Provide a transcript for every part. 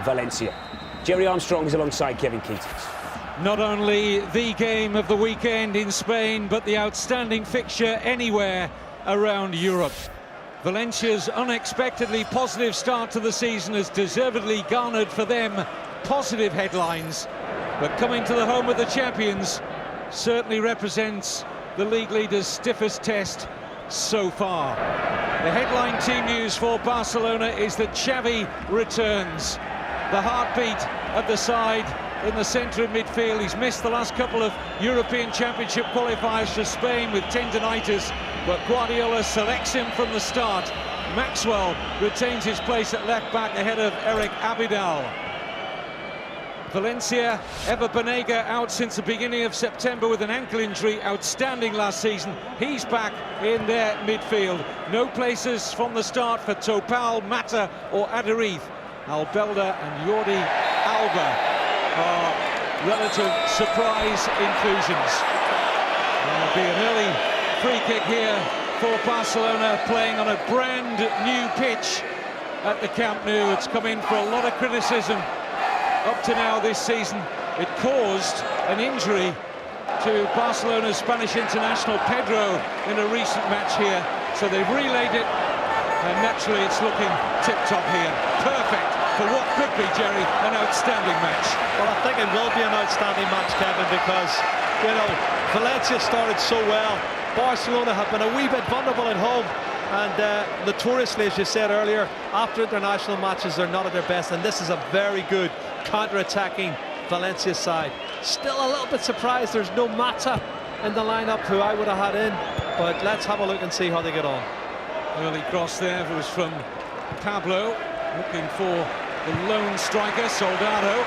Valencia. Jerry Armstrong is alongside Kevin Keatings. Not only the game of the weekend in Spain, but the outstanding fixture anywhere around Europe. Valencia's unexpectedly positive start to the season has deservedly garnered for them positive headlines. But coming to the home of the champions certainly represents the league leaders' stiffest test so far. The headline team news for Barcelona is that Xavi returns. The heartbeat of the side in the centre of midfield. He's missed the last couple of European Championship qualifiers for Spain with tendinitis, but Guardiola selects him from the start. Maxwell retains his place at left back ahead of Eric Abidal. Valencia, Ever Banega out since the beginning of September with an ankle injury, outstanding last season. He's back in their midfield. No places from the start for Topal, Mata or Adariz. Albelda and Jordi Alba are relative surprise inclusions. There'll be an early free kick here for Barcelona, playing on a brand new pitch at the Camp Nou. It's come in for a lot of criticism up to now this season. It caused an injury to Barcelona's Spanish international Pedro in a recent match here, so they've relayed it, and naturally it's looking tip-top here. Perfect for what could be, Jerry, an outstanding match. Well, I think it will be an outstanding match, Kevin, because, you know, Valencia started so well. Barcelona have been a wee bit vulnerable at home, and notoriously, as you said earlier, after international matches they're not at their best, and this is a very good counter-attacking Valencia side. Still a little bit surprised there's no Mata in the lineup, who I would have had in, but let's have a look and see how they get on. Early cross there was from Pablo, looking for the lone striker, Soldado.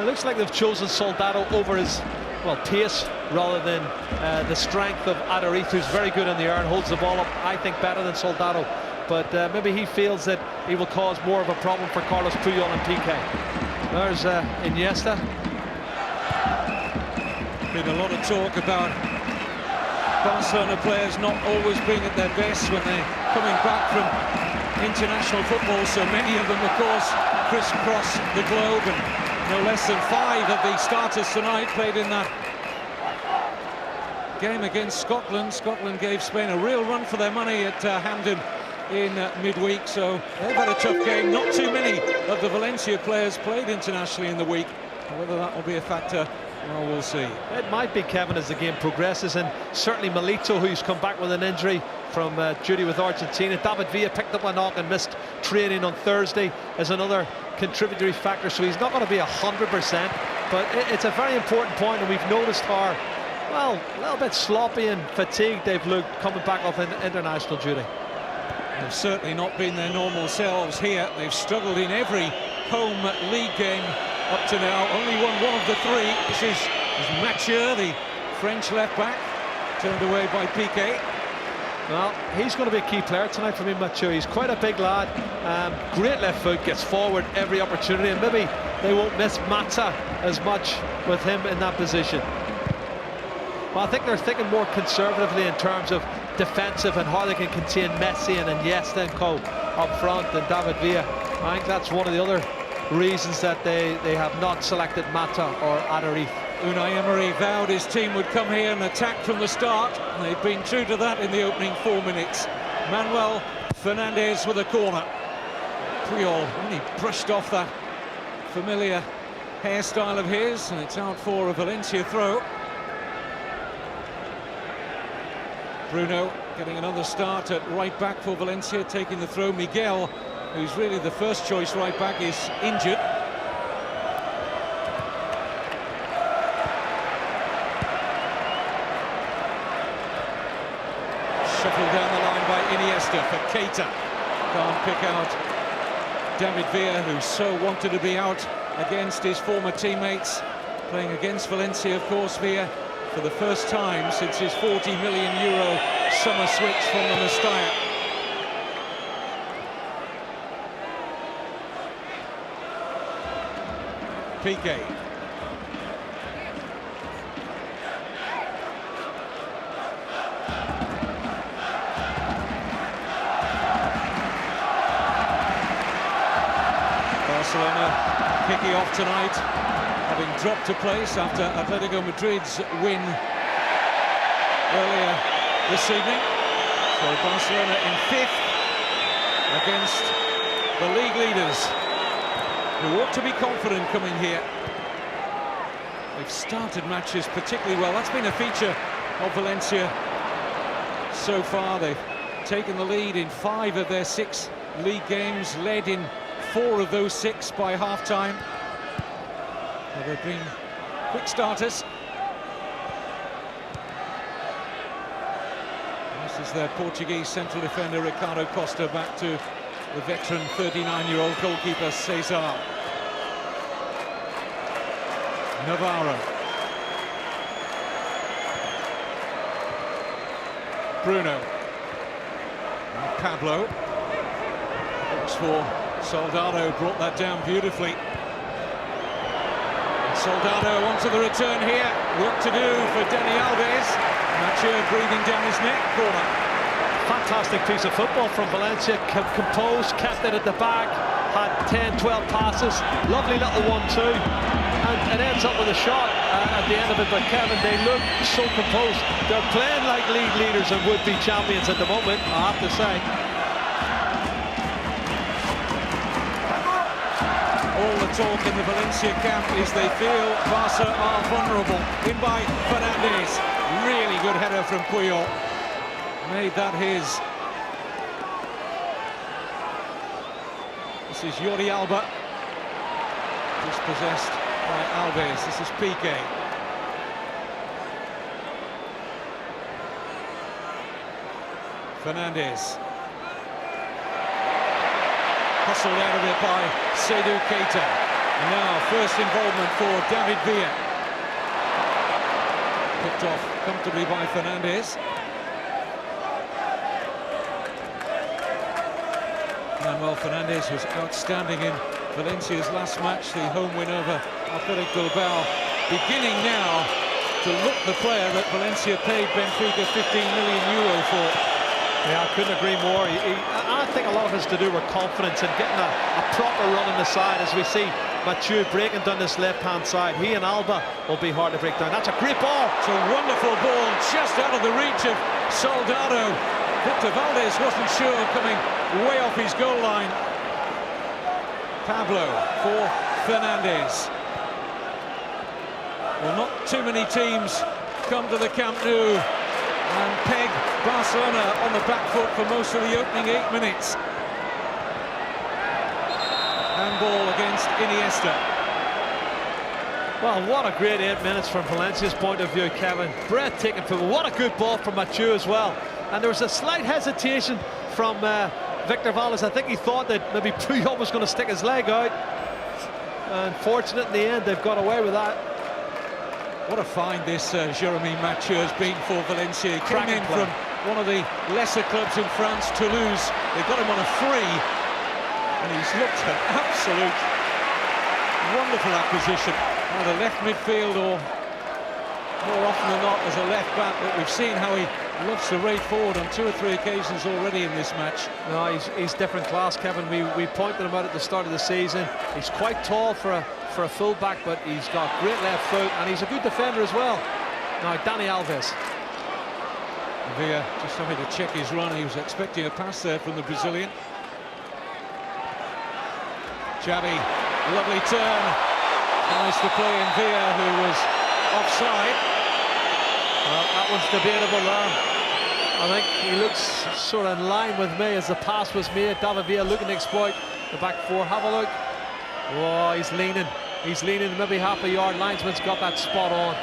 It looks like they've chosen Soldado over his, well, pace rather than the strength of Adariz, who's very good in the air and holds the ball up, I think, better than Soldado. But maybe he feels that he will cause more of a problem for Carlos Puyol and PK. There's Iniesta. Been a lot of talk about Barcelona players not always being at their best when they're coming back from international football. So many of them, of course, crisscross the globe, and no less than 5 of the starters tonight played in that game against Scotland. Scotland gave Spain a real run for their money at Hampden in midweek, so they've had a tough game. Not too many of the Valencia players played internationally in the week. Whether that will be a factor, well, we'll see. It might be, Kevin, as the game progresses, and certainly Milito, who's come back with an injury from duty with Argentina. David Villa picked up a knock and missed training on Thursday as another contributory factor, so he's not going to be 100%, but it's a very important point, and we've noticed how, well, a little bit sloppy and fatigued they've looked coming back off international duty. They've certainly not been their normal selves here. They've struggled in every home league game up to now. Only won one of the 3. This is Mathieu, the French left-back, turned away by Piqué. Well, he's going to be a key player tonight for me, Mathieu. He's quite a big lad. Great left foot, gets forward every opportunity, and maybe they won't miss Mata as much with him in that position. Well, I think they're thinking more conservatively in terms of defensive and how they can contain Messi and Iniesta and co up front, and David Villa. I think that's one of the other reasons that they have not selected Mata or Adariz. Unai Emery vowed his team would come here and attack from the start, and they've been true to that in the opening 4 minutes. Manuel Fernandez with a corner. Puyol only brushed off that familiar hairstyle of his, and it's out for a Valencia throw. Bruno getting another start at right back for Valencia, taking the throw. Miguel, who's really the first choice right back, is injured. Shuffled down the line by Iniesta for Keita. Can't pick out David Villa, who so wanted to be out against his former teammates. Playing against Valencia, of course, Villa, for the first time since his €40 million summer switch from the Mestalla. Piqué. Barcelona kicking off tonight, having dropped a place after Atletico Madrid's win earlier this evening. So Barcelona in 5th against the league leaders, who ought to be confident coming here. They've started matches particularly well. That's been a feature of Valencia so far. They've taken the lead in 5 of their 6 league games, led in 4 of those 6 by half-time. They've been quick starters. This is their Portuguese central defender Ricardo Costa, back to the veteran 39-year-old goalkeeper Cesar. Navarro. Bruno. And Pablo. Looks for Soldado, brought that down beautifully. And Soldado onto the return here. Work to do for Dani Alves. Mathieu breathing down his neck. Corner. Fantastic piece of football from Valencia. Composed, kept it at the back, had 10-12 passes. Lovely little 1-2. And it ends up with a shot at the end of it. But Kevin, they look so composed. They're playing like league leaders and would-be champions at the moment, I have to say. All the talk in the Valencia camp is they feel Barca are vulnerable. In by Fernandes. Really good header from Puyol. Made that his. This is Jordi Alba. Dispossessed by Alves. This is Piqué. Fernandes. Hustled out of it by Seydou Keita. And now first involvement for David Villa. Picked off comfortably by Fernandes. Manuel Fernandes was outstanding in Valencia's last match, the home win over Athletic Bilbao, beginning now to look the player that Valencia paid Benfica €15 million for. Yeah, I couldn't agree more. I think a lot of it's to do with confidence and getting a proper run on the side, as we see Mathieu breaking down this left-hand side. He and Alba will be hard to break down. That's a great ball. It's a wonderful ball, just out of the reach of Soldado. Victor Valdez wasn't sure, coming way off his goal line. Pablo for Fernandes. Well, not too many teams come to the Camp Nou and peg Barcelona on the back foot for most of the opening 8 minutes. Handball against Iniesta. Well, what a great 8 minutes from Valencia's point of view, Kevin. Breathtaking football. What a good ball from Mathieu as well. And there was a slight hesitation from Victor Valdez. I think he thought that maybe Puyol was going to stick his leg out. Unfortunate in the end, they've got away with that. What a find this Jérémy Mathieu has been for Valencia. He came in from one of the lesser clubs in France, Toulouse. They got him on a free, and he's looked an absolute wonderful acquisition. Either left midfield or more often than not as a left back, but we've seen how he loves to raid forward on 2 or 3 occasions already in this match. No, he's different class, Kevin. We pointed him out at the start of the season. He's quite tall for a full-back, but he's got great left foot, and he's a good defender as well. Now, Dani Alves. Villa just having to check his run. He was expecting a pass there from the Brazilian. Xavi, lovely turn. Nice to play in Villa, who was offside. Well, that one's debatable there. I think he looks sort of in line with me as the pass was made. David Villa looking to exploit the back four. Have a look. Oh, he's leaning. He's leaning maybe half a yard. Linesman's got that spot on.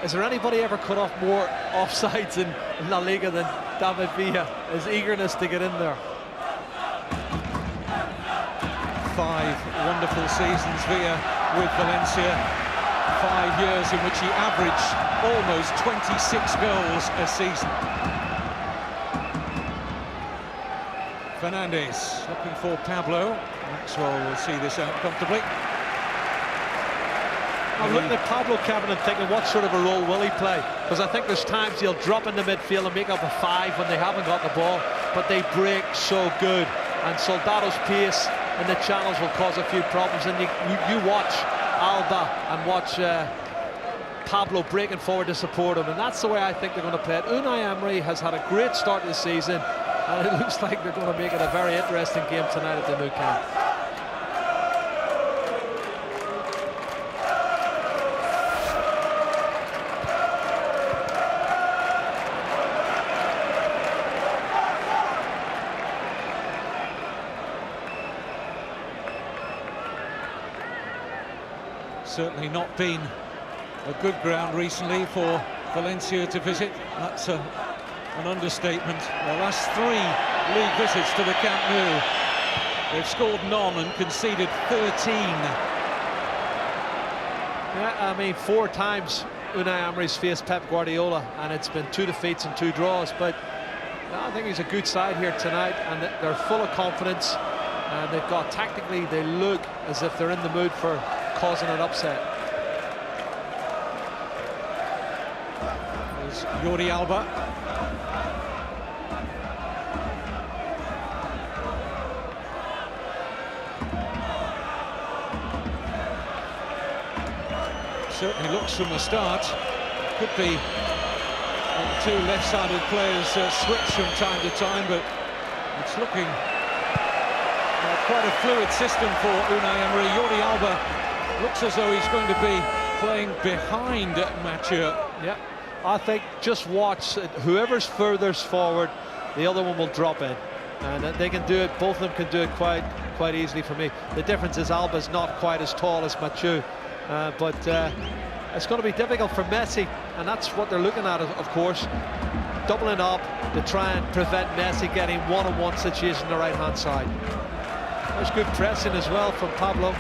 Is there anybody ever cut off more offsides in La Liga than David Villa? His eagerness to get in there. 5 wonderful seasons Villa with Valencia. 5 years in which he averaged almost 26 goals a season. Fernandes looking for Pablo. Maxwell will see this out comfortably. I'm looking at Pablo, Kevin, and thinking, what sort of a role will he play? Because I think there's times he'll drop into midfield and make up a 5 when they haven't got the ball, but they break so good. And Soldado's pace in the channels will cause a few problems. And you watch Alba and watch Pablo breaking forward to support him, and that's the way I think they're going to play it. Unai Emery has had a great start to the season, and it looks like they're going to make it a very interesting game tonight at the Nou Camp. Certainly not been a good ground recently for Valencia to visit. That's an understatement. Their last 3 league visits to the Camp Nou, they've scored none and conceded 13. Yeah, I mean, 4 times Unai Emery's faced Pep Guardiola, and it's been 2 defeats and 2 draws. But I think he's a good side here tonight, and they're full of confidence. And they've got, tactically, they look as if they're in the mood for causing an upset. There's Jordi Alba. Certainly looks from the start. Could be 2 left-sided players switch from time to time, but it's looking quite a fluid system for Unai Emery. Jordi Alba looks as though he's going to be playing behind Mathieu. Yeah, I think just watch whoever's furthest forward, the other one will drop in, and they can do it. Both of them can do it quite easily for me. The difference is Alba's not quite as tall as Mathieu, but it's going to be difficult for Messi, and that's what they're looking at, of course, doubling up to try and prevent Messi getting one-on-one situation on the right-hand side. There's good pressing as well from Pablo.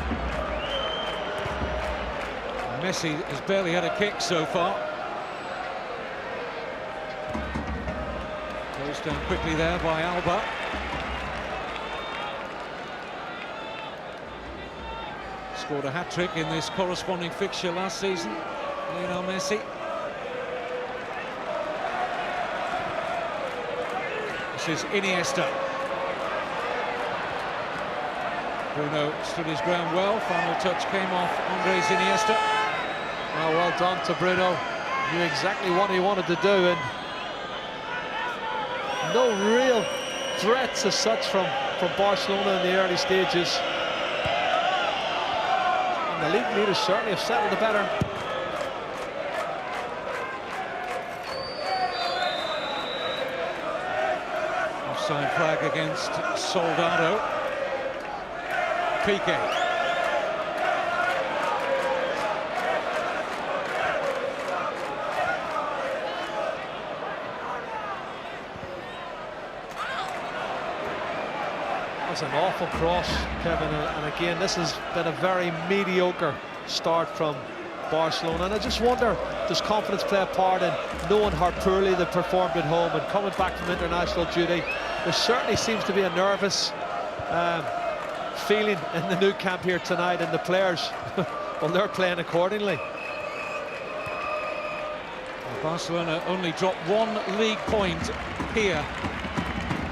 Messi has barely had a kick so far. Goes down quickly there by Alba. Scored a hat-trick in this corresponding fixture last season, Lionel Messi. This is Iniesta. Bruno stood his ground well. Final touch came off Andres Iniesta. Well done to Bruno. Knew exactly what he wanted to do, and no real threats as such from Barcelona in the early stages. And the league leaders certainly have settled the better. Offside flag against Soldado. Piqué. That's an awful cross, Kevin, and again, this has been a very mediocre start from Barcelona, and I just wonder, does confidence play a part in knowing how poorly they performed at home and coming back from international duty? There certainly seems to be a nervous feeling in the Nou Camp here tonight, and the players, well, they're playing accordingly. Barcelona only dropped 1 league point here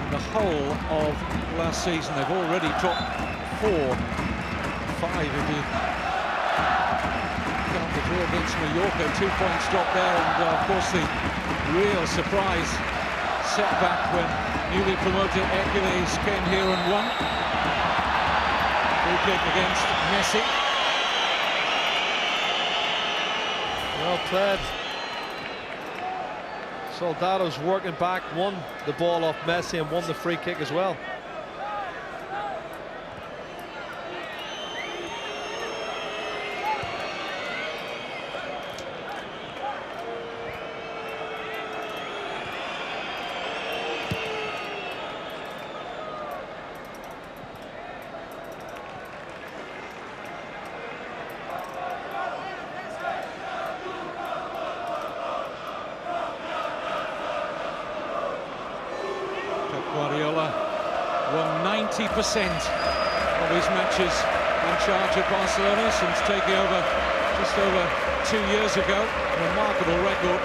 in the whole of last season. They've already dropped 4, 5 if you count the draw against Mallorca. 2 points dropped there, and of course the real surprise setback when newly promoted Hercules came here and won. Free kick against Messi. Well played. Soldado's working back, won the ball off Messi and won the free kick as well. Guardiola won 90% of his matches in charge at Barcelona since taking over just over 2 years ago. Remarkable record.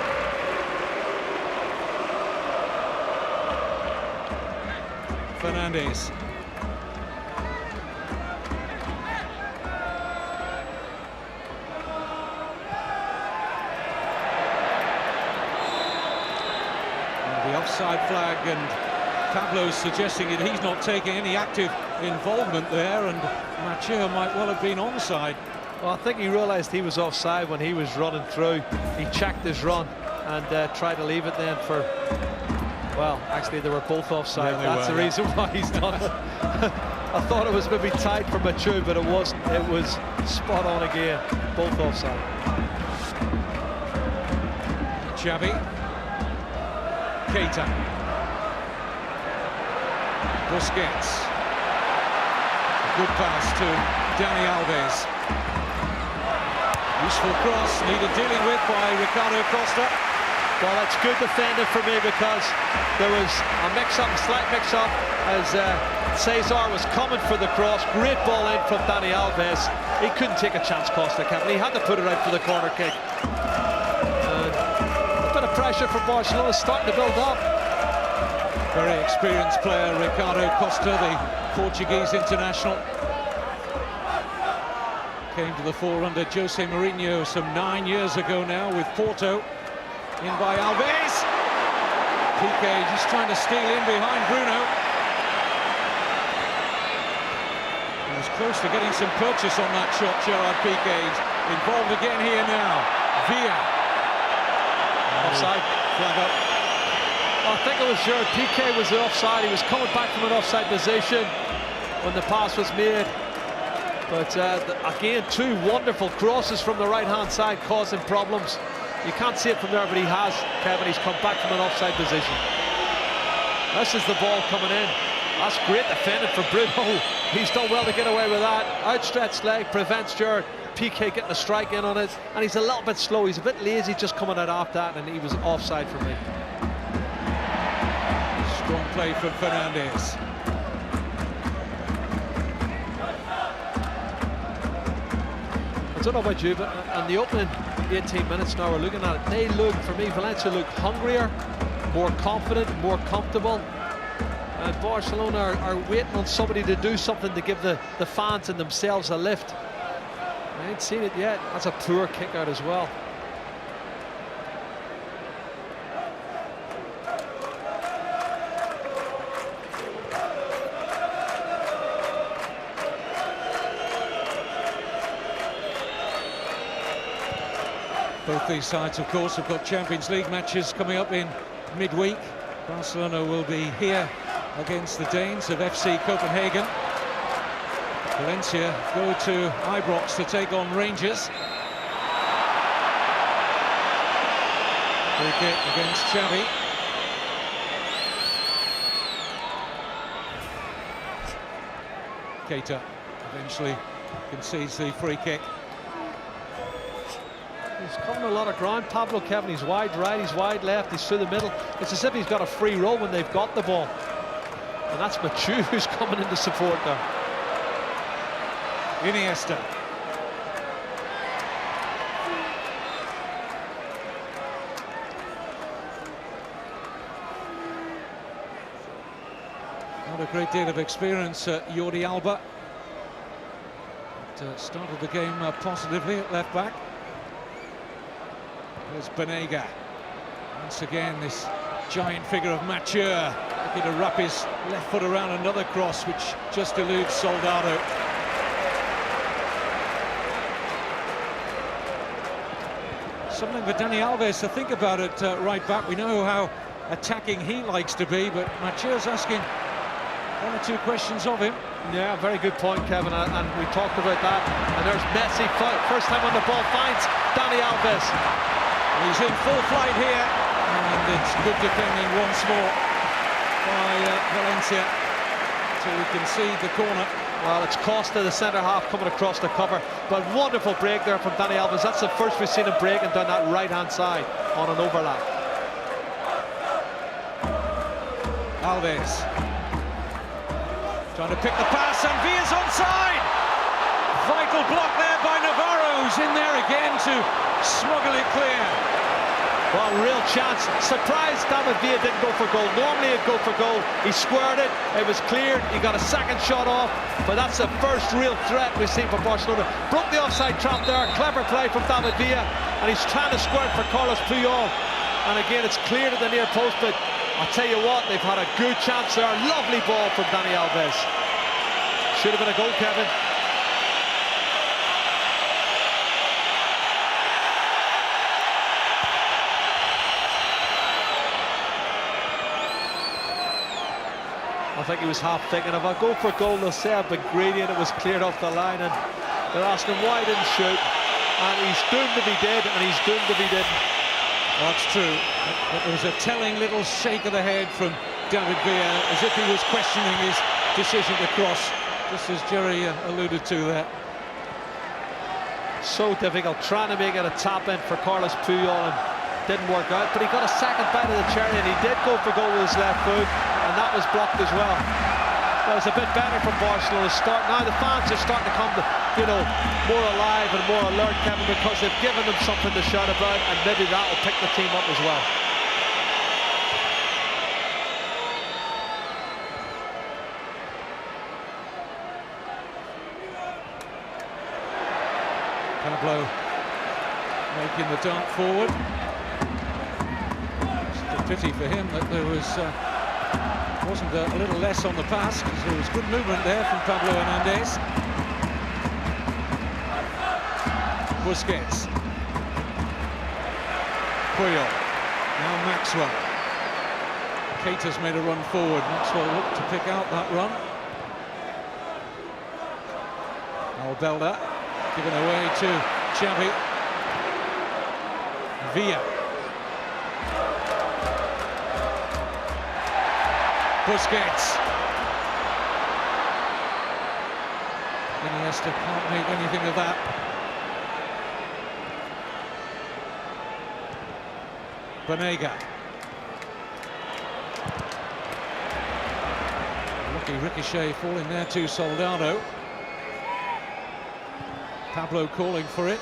Fernandes. offside flag, and Pablo's suggesting that he's not taking any active involvement there, and Mathieu might well have been onside. Well, I think he realised he was offside when he was running through. He checked his run and tried to leave it then for... Well, actually, they were both offside. Yeah, that's the reason why he's done it. I thought it was maybe tight for Mathieu, but it wasn't. It was spot on again. Both offside. Xavi. Keita. Busquets. Good pass to Dani Alves. Useful cross, needed dealing with by Ricardo Costa. Well, that's good defending for me, because there was a mix-up, a slight mix-up, as Cesar was coming for the cross. Great ball in from Dani Alves. He couldn't take a chance, Costa, Kevin. He had to put it out for the corner kick. A bit of pressure from Barcelona starting to build up. Very experienced player, Ricardo Costa, the Portuguese international. Came to the fore under Jose Mourinho some 9 years ago now with Porto. In by Alves. Piqué just trying to steal in behind Bruno. He was close to getting some purchase on that shot, Gerard Piqué. He's involved again here now. Villa. Offside. Flag up. I think it was Gerard Piqué was the offside. He was coming back from an offside position when the pass was made. But again, two wonderful crosses from the right-hand side causing problems. You can't see it from there, but he has, Kevin. He's come back from an offside position. This is the ball coming in. That's great defending for Bruno. He's done well to get away with that. Outstretched leg prevents Gerard Piqué getting a strike in on it. And he's a little bit slow. He's a bit lazy just coming out after that, and he was offside for me. Strong play from Fernandes. I don't know about you, but in the opening 18 minutes now we're looking at it, they look, for me, Valencia looked hungrier, more confident, more comfortable. And Barcelona are waiting on somebody to do something to give the fans and themselves a lift. I ain't seen it yet. That's a poor kick out as well. Both these sides, of course, have got Champions League matches coming up in midweek. Barcelona will be here against the Danes of FC Copenhagen. Valencia go to Ibrox to take on Rangers. Free kick against Xavi. Keita eventually concedes the free kick. He's covering a lot of ground, Pablo, Kevin. He's wide right, he's wide left, he's through the middle. It's as if he's got a free roll when they've got the ball. And that's Mathieu who's coming into support there. Iniesta. Not a great deal of experience, Jordi Alba. But, started the game positively at left back. There's Banega. Once again, this giant figure of Mathieu looking to wrap his left foot around another cross, which just eludes Soldado. Something for Dani Alves to think about it right back. We know how attacking he likes to be, but Mathieu's asking one or two questions of him. Yeah, very good point, Kevin, and we talked about that. And there's Messi, first time on the ball, finds Dani Alves. He's in full flight here, and it's good defending once more by Valencia to concede the corner. Well, it's Costa, the centre-half, coming across the cover, but wonderful break there from Dani Alves. That's the first we've seen him breaking down that right-hand side on an overlap. Alves trying to pick the pass, and Villa's onside. Vital block there by Navarro, who's in there again to smuggle it clear. Well, real chance. Surprised David Villa didn't go for goal. Normally he'd go for goal. He squared it. It was cleared. He got a second shot off. But that's the first real threat we've seen from Barcelona. Broke the offside trap there. Clever play from David Villa. And he's trying to square it for Carlos Puyol. And again, it's cleared at the near post. But I'll tell you what, they've had a good chance there. Lovely ball from Dani Alves. Should have been a goal, Kevin. I think he was half thinking, if I go for a goal, they'll say I've been greedy, and it was cleared off the line, and they're asking him why he didn't shoot, and he's doomed if he did, and he's doomed if he didn't. That's true. It was a telling little shake of the head from David Villa, as if he was questioning his decision to cross, just as Jerry alluded to there. So difficult, trying to make it a tap in for Carlos Puyol, and didn't work out, but he got a second bite of the cherry, and he did go for goal with his left foot, and that was blocked as well. Well, it's a bit better from Barcelona's start. Now the fans are starting to come, more alive and more alert, Kevin, because they've given them something to shout about, and maybe that will pick the team up as well. Pablo making the dart forward. It's a pity for him that there wasn't a little less on the pass, because there was good movement there from Pablo Hernandez. Busquets. Puyol. Now Maxwell. Keita's made a run forward. Maxwell looked to pick out that run. Albelda given away to Xavi. Villa. Busquets. Iniesta can't make anything of that. Banega. Lucky ricochet falling there to Soldado. Pablo calling for it.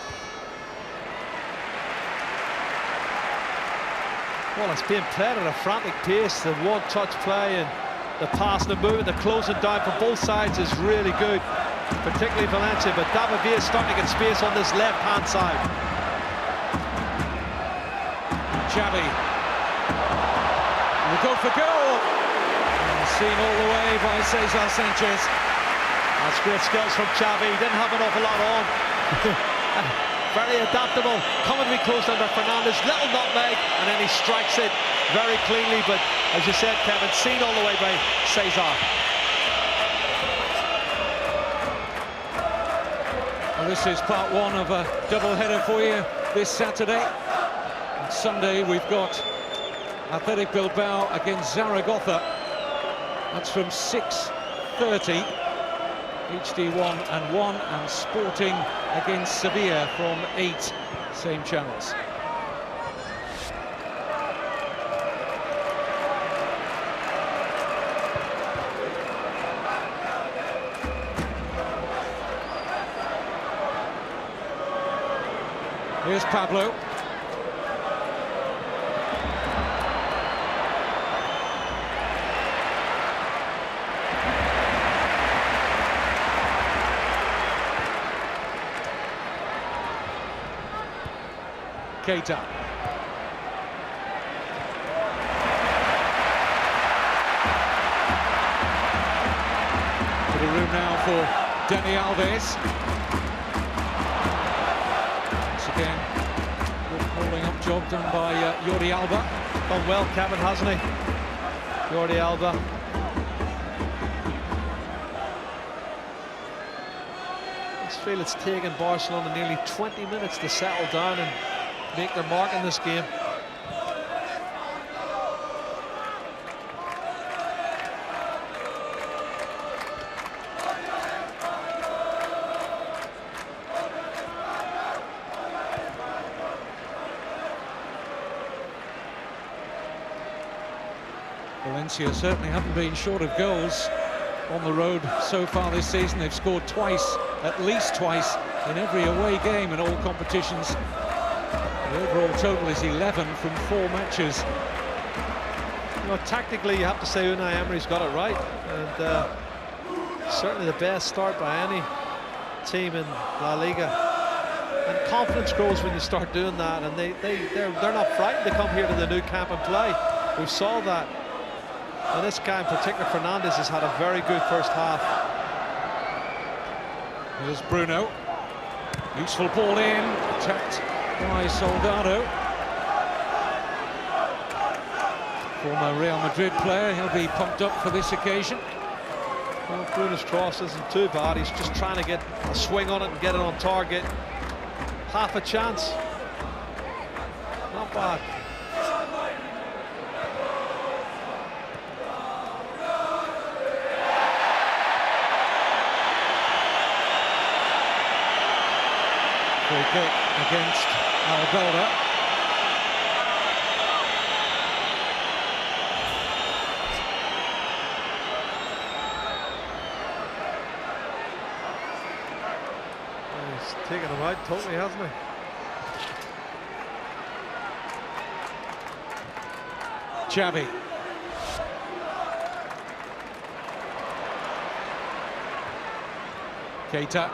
Well, it's being played at a frantic pace. The one-touch play and the pass and the movement, the closing down from both sides is really good, particularly Valencia. But David Villa is starting to get space on this left-hand side. Xavi will go for goal. And seen all the way by Cesar Sanchez. That's great skills from Xavi. He didn't have an awful lot on. Very adaptable, coming to be close under Fernandez, little nutmeg, and then he strikes it very cleanly. But as you said, Kevin, seen all the way by Cesar. Well, this is part one of a double-header for you this Saturday. On Sunday we've got Athletic Bilbao against Zaragoza. That's from 6:30. HD 1 and 1, and Sporting against Sevilla from 8, same channels. Here's Pablo. Keita. Bit of room now for Dani Alves. Once again, good holding up job done by Jordi Alba. Done well, Kevin, hasn't he? Jordi Alba. I just feel it's taken Barcelona nearly 20 minutes to settle down and make their mark in this game. Valencia certainly haven't been short of goals on the road so far this season. They've scored twice, at least twice, in every away game in all competitions. The overall total is 11 from 4 matches. Tactically, you have to say Unai Emery's got it right, and certainly the best start by any team in La Liga. And confidence grows when you start doing that, and they're not frightened to come here to the new camp and play. We saw that And this guy in particular, Fernandes, has had a very good first half. Here's Bruno. Useful ball in, attacked by Soldado. Former Real Madrid player, he'll be pumped up for this occasion. Well, Bruno's cross isn't too bad. He's just trying to get a swing on it and get it on target. Half a chance. Not bad. Free kick against Algolda. He's taken him out totally, hasn't he? Xavi. Keita.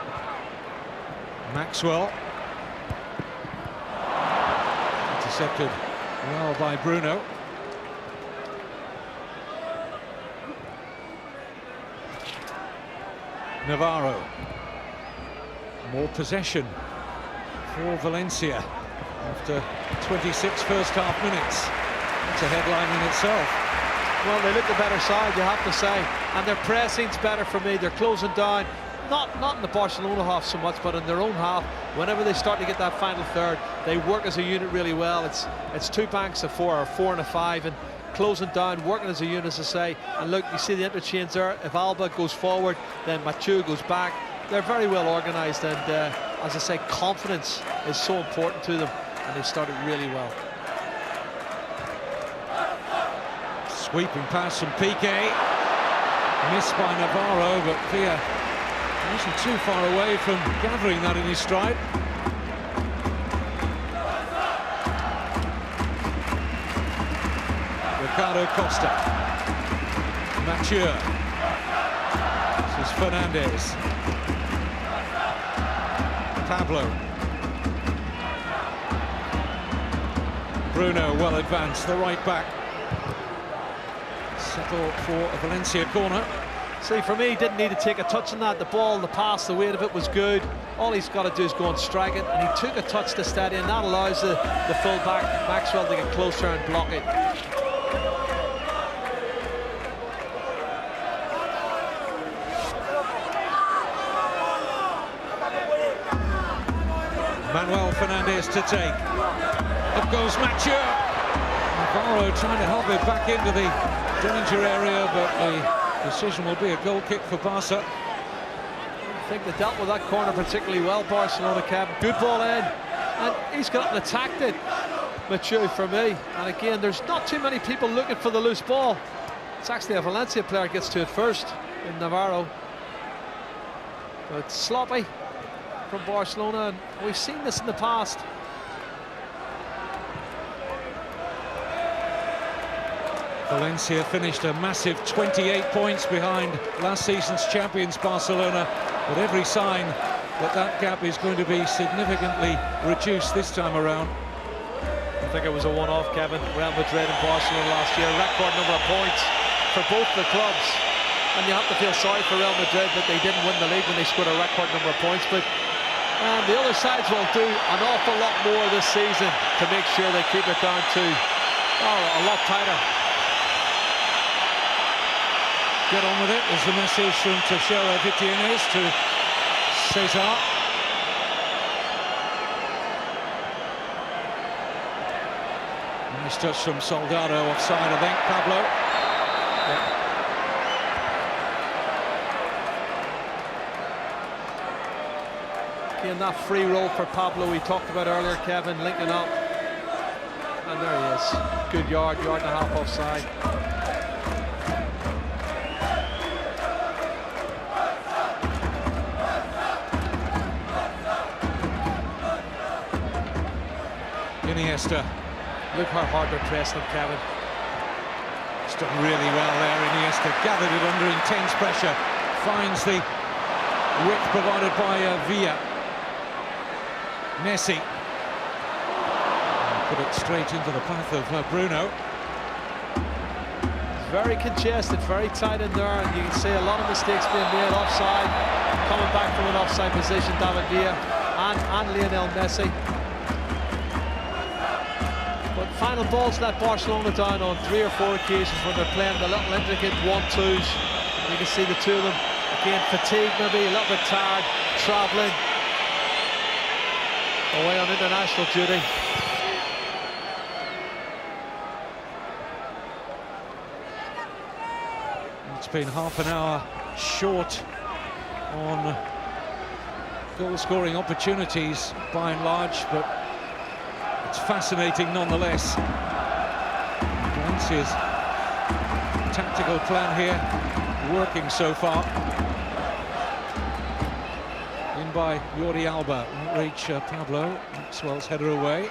Maxwell. Intercepted well by Bruno. Navarro. More possession for Valencia after 26 first half minutes. That's a headline in itself. Well, they look the better side, you have to say, and their pressing's better for me. They're closing down, not in the Barcelona half so much, but in their own half. Whenever they start to get that final third, they work as a unit really well. It's two banks of four, or four and a five, and closing down, working as a unit, as I say. And look, you see the interchange there. If Alba goes forward, then Mathieu goes back. They're very well organised, and as I say, confidence is so important to them, and they've started really well. Sweeping pass from Piqué, missed by Navarro, but Villa wasn't too far away from gathering that in his stride. Ricardo Costa, Mathieu, this is Fernandes, Pablo, Bruno well advanced, the right back. Settle for a Valencia corner. See, for me, he didn't need to take a touch on that. The ball, the pass, the weight of it was good. All he's got to do is go and strike it, and he took a touch to steady, and that allows the full-back Maxwell to get closer and block it. Manuel Fernandes to take. Up goes Mathieu. Navarro trying to help it back into the danger area, but the decision will be a goal kick for Barca. I think they dealt with that corner particularly well, Barcelona, Kevin. Good ball in, and he's got up and attacked it. Mathieu for me. And again, there's not too many people looking for the loose ball. It's actually a Valencia player gets to it first in Navarro. But sloppy from Barcelona, and we've seen this in the past. Valencia finished a massive 28 points behind last season's champions Barcelona, but every sign that gap is going to be significantly reduced this time around. I think it was a one-off, Kevin. Real Madrid and Barcelona last year, record number of points for both the clubs, and you have to feel sorry for Real Madrid that they didn't win the league when they scored a record number of points, but the other sides will do an awful lot more this season to make sure they keep it down to a lot tighter. Get on with it is the message from Teixeira Vitienes to Cesar. Nice touch from Soldado offside, I think. Pablo. Yeah. Again, that free roll for Pablo we talked about earlier, Kevin, linking up. And there he is. Good yard and a half offside. Iniesta. Look how hard they're pressing him, Kevin. He's done really well there, Iniesta. Gathered it under intense pressure. Finds the width provided by Villa. Messi. Put it straight into the path of Bruno. very congested, very tight in there, and you can see a lot of mistakes being made offside. Coming back from an offside position, David Villa and Lionel Messi. But final balls let Barcelona down on 3 or 4 occasions when they're playing the little intricate 1-2s. You can see the two of them again, fatigued maybe, a little bit tired, travelling away on international duty. It's been half an hour short on goal-scoring opportunities by and large, but it's fascinating nonetheless. Valencia's tactical plan here working so far. In by Jordi Alba, won't reach Pablo. Maxwell's header away.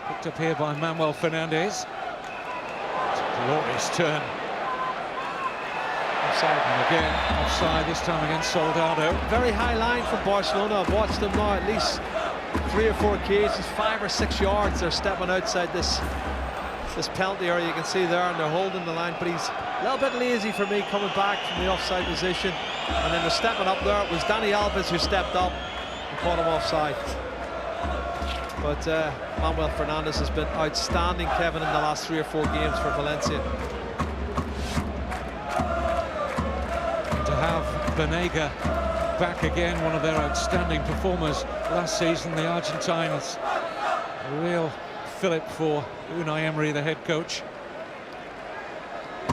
Picked up here by Manuel Fernandes. It's a glorious turn. Offside, and again offside, this time against Soldado. Very high line from Barcelona. I've watched them now at least 3 or 4 occasions, 5 or 6 yards. They're stepping outside this penalty area, you can see there, and they're holding the line, but he's a little bit lazy for me coming back from the offside position. And then they're stepping up there. It was Dani Alves who stepped up and caught him offside. But Manuel Fernandes has been outstanding, Kevin, in the last 3 or 4 games for Valencia. To have Banega back again, one of their outstanding performers last season, the Argentine, is a real fillip for Unai Emery, the head coach.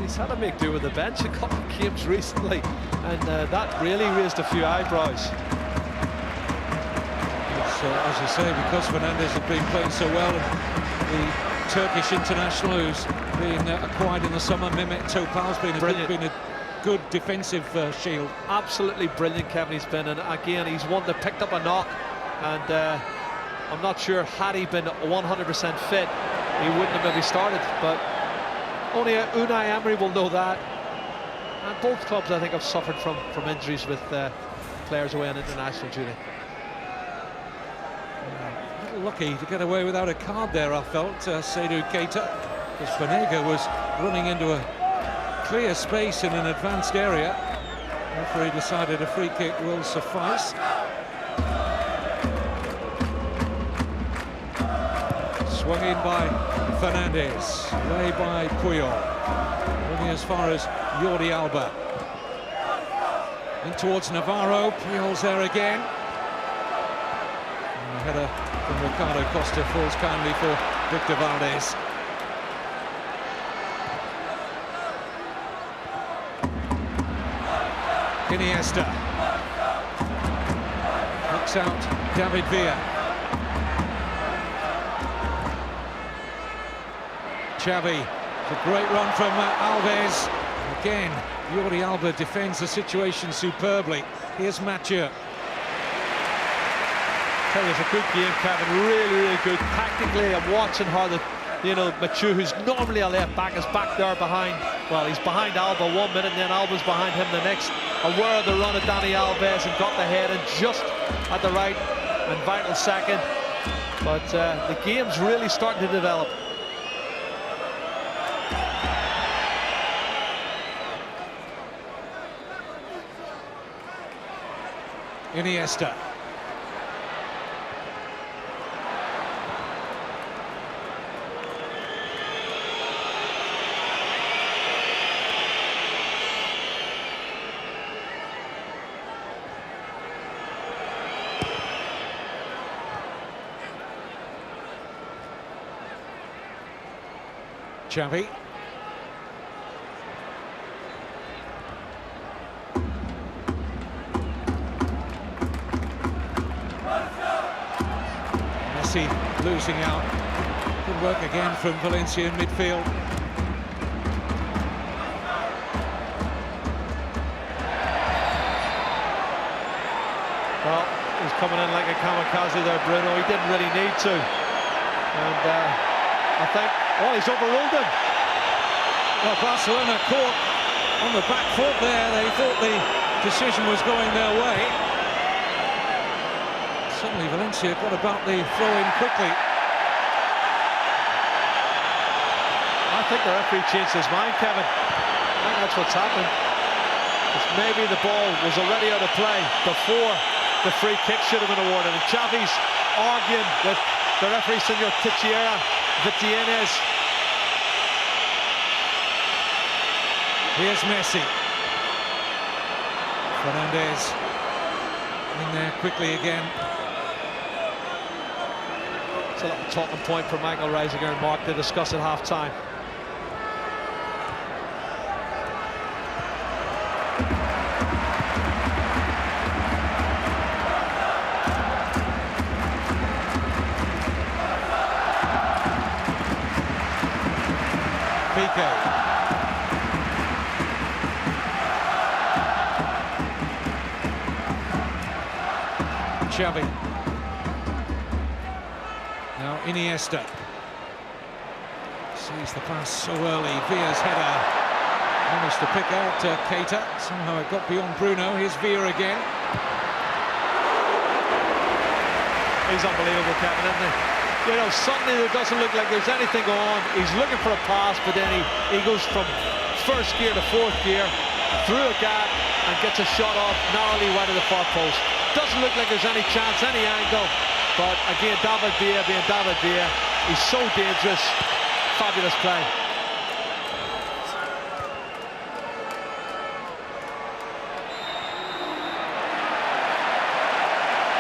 He's had to make do with the bench a couple of games recently, and that really raised a few eyebrows. So, as you say, because Fernandes has been playing so well, and the Turkish international who's been acquired in the summer, Mehmet Topal's been a good defensive shield. Absolutely brilliant, Kevin, he's been, and again, he's one that picked up a knock, and I'm not sure, had he been 100% fit, he wouldn't have maybe started, but only Unai Emery will know that. And both clubs, I think, have suffered from injuries with players away on international duty. A little lucky to get away without a card there, I felt, Seydou Keita, because Banega was running into a clear space in an advanced area. The referee decided a free kick will suffice. Swung in by Fernandes, away by Puyol, running as far as Jordi Alba. In towards Navarro, Puyol's there again. And the header from Ricardo Costa falls kindly for Victor Valdez. Iniesta. Knocks out David Villa. Xavi, it's a great run from Alves. Again, Jordi Alba defends the situation superbly. Here's Mathieu. Tell you, it's a good game, Kevin. Really good. Tactically, I'm watching how Mathieu, who's normally a left back, is back there behind. Well, he's behind Alba 1 minute, and then Alba's behind him the next. Aware of the run of Dani Alves and got the head in just at the right and vital second. But the game's really starting to develop. Iniesta. Xavi. Messi losing out. Good work again from Valencia in midfield. Well, he's coming in like a kamikaze there, Bruno. He didn't really need to. And I think, oh, he's overruled him. Well, Barcelona caught on the back foot there. They thought the decision was going their way. Suddenly Valencia got about the throw-in quickly. I think the referee changed his mind, Kevin. I think that's what's happened. Maybe the ball was already out of play before the free kick should have been awarded. And Xavi's arguing with the referee, Senor Vitiennes. Here's Messi. Fernandez in there quickly again. It's a little talking point for Michael Reisiger and Mark to discuss at half-time. Xavi. Now Iniesta. Sees the pass so early. Villa's header managed to pick out Keita. Somehow it got beyond Bruno. Here's Villa again. He's unbelievable, Kevin, isn't he? You know, suddenly there doesn't look like there's anything going on. He's looking for a pass, but then he goes from first gear to fourth gear, through a gap, and gets a shot off narrowly wide of the far post. Doesn't look like there's any chance, any angle. But again, David Villa being David Villa, he's so dangerous. Fabulous play.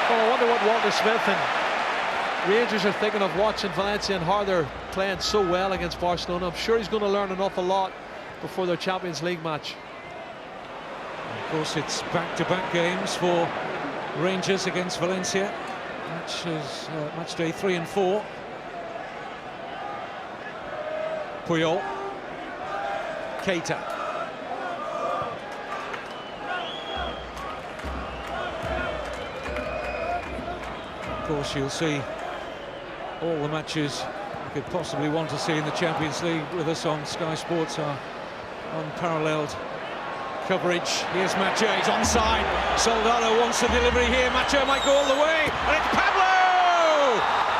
Well, I wonder what Walter Smith and Rangers are thinking of watching Valencia and how they're playing so well against Barcelona. I'm sure he's going to learn an awful lot before their Champions League match. Of course, it's back-to-back games for Rangers against Valencia. Match day 3 and 4. Puyol. Keita. Of course, you'll see all the matches you could possibly want to see in the Champions League with us on Sky Sports, our unparalleled coverage. Here's Macho, he's onside. Soldado wants the delivery here. Macho might go all the way, and it's Pablo!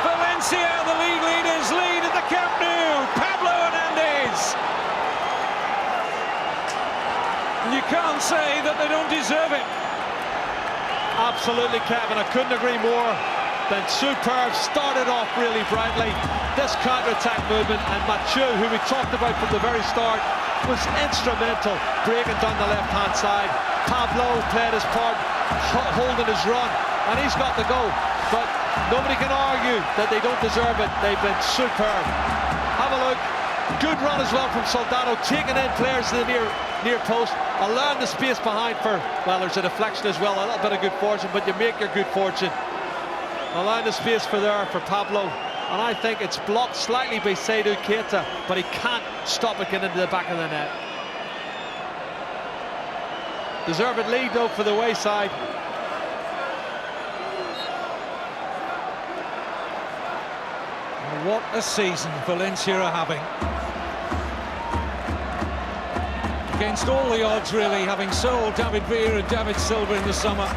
Valencia, the league leaders, lead at the Camp Nou. Pablo Hernandez. And you can't say that they don't deserve it. Absolutely, Kevin. I couldn't agree more. Then superb, started off really brightly. This counter-attack movement, and Machu, who we talked about from the very start, was instrumental, breaking down the left-hand side. Pablo played his part, holding his run, and he's got the goal. But nobody can argue that they don't deserve it. They've been superb. Have a look. Good run as well from Soldado, taking in players to the near post, allowing the space behind for, well, there's a deflection as well, a little bit of good fortune, but you make your good fortune. Allowing the space for Pablo, and I think it's blocked slightly by Seydou Keita, but he can't stop it getting into the back of the net. Deserved lead though for the wayside. What a season Valencia are having. Against all the odds, really, having sold David Villa and David Silva in the summer.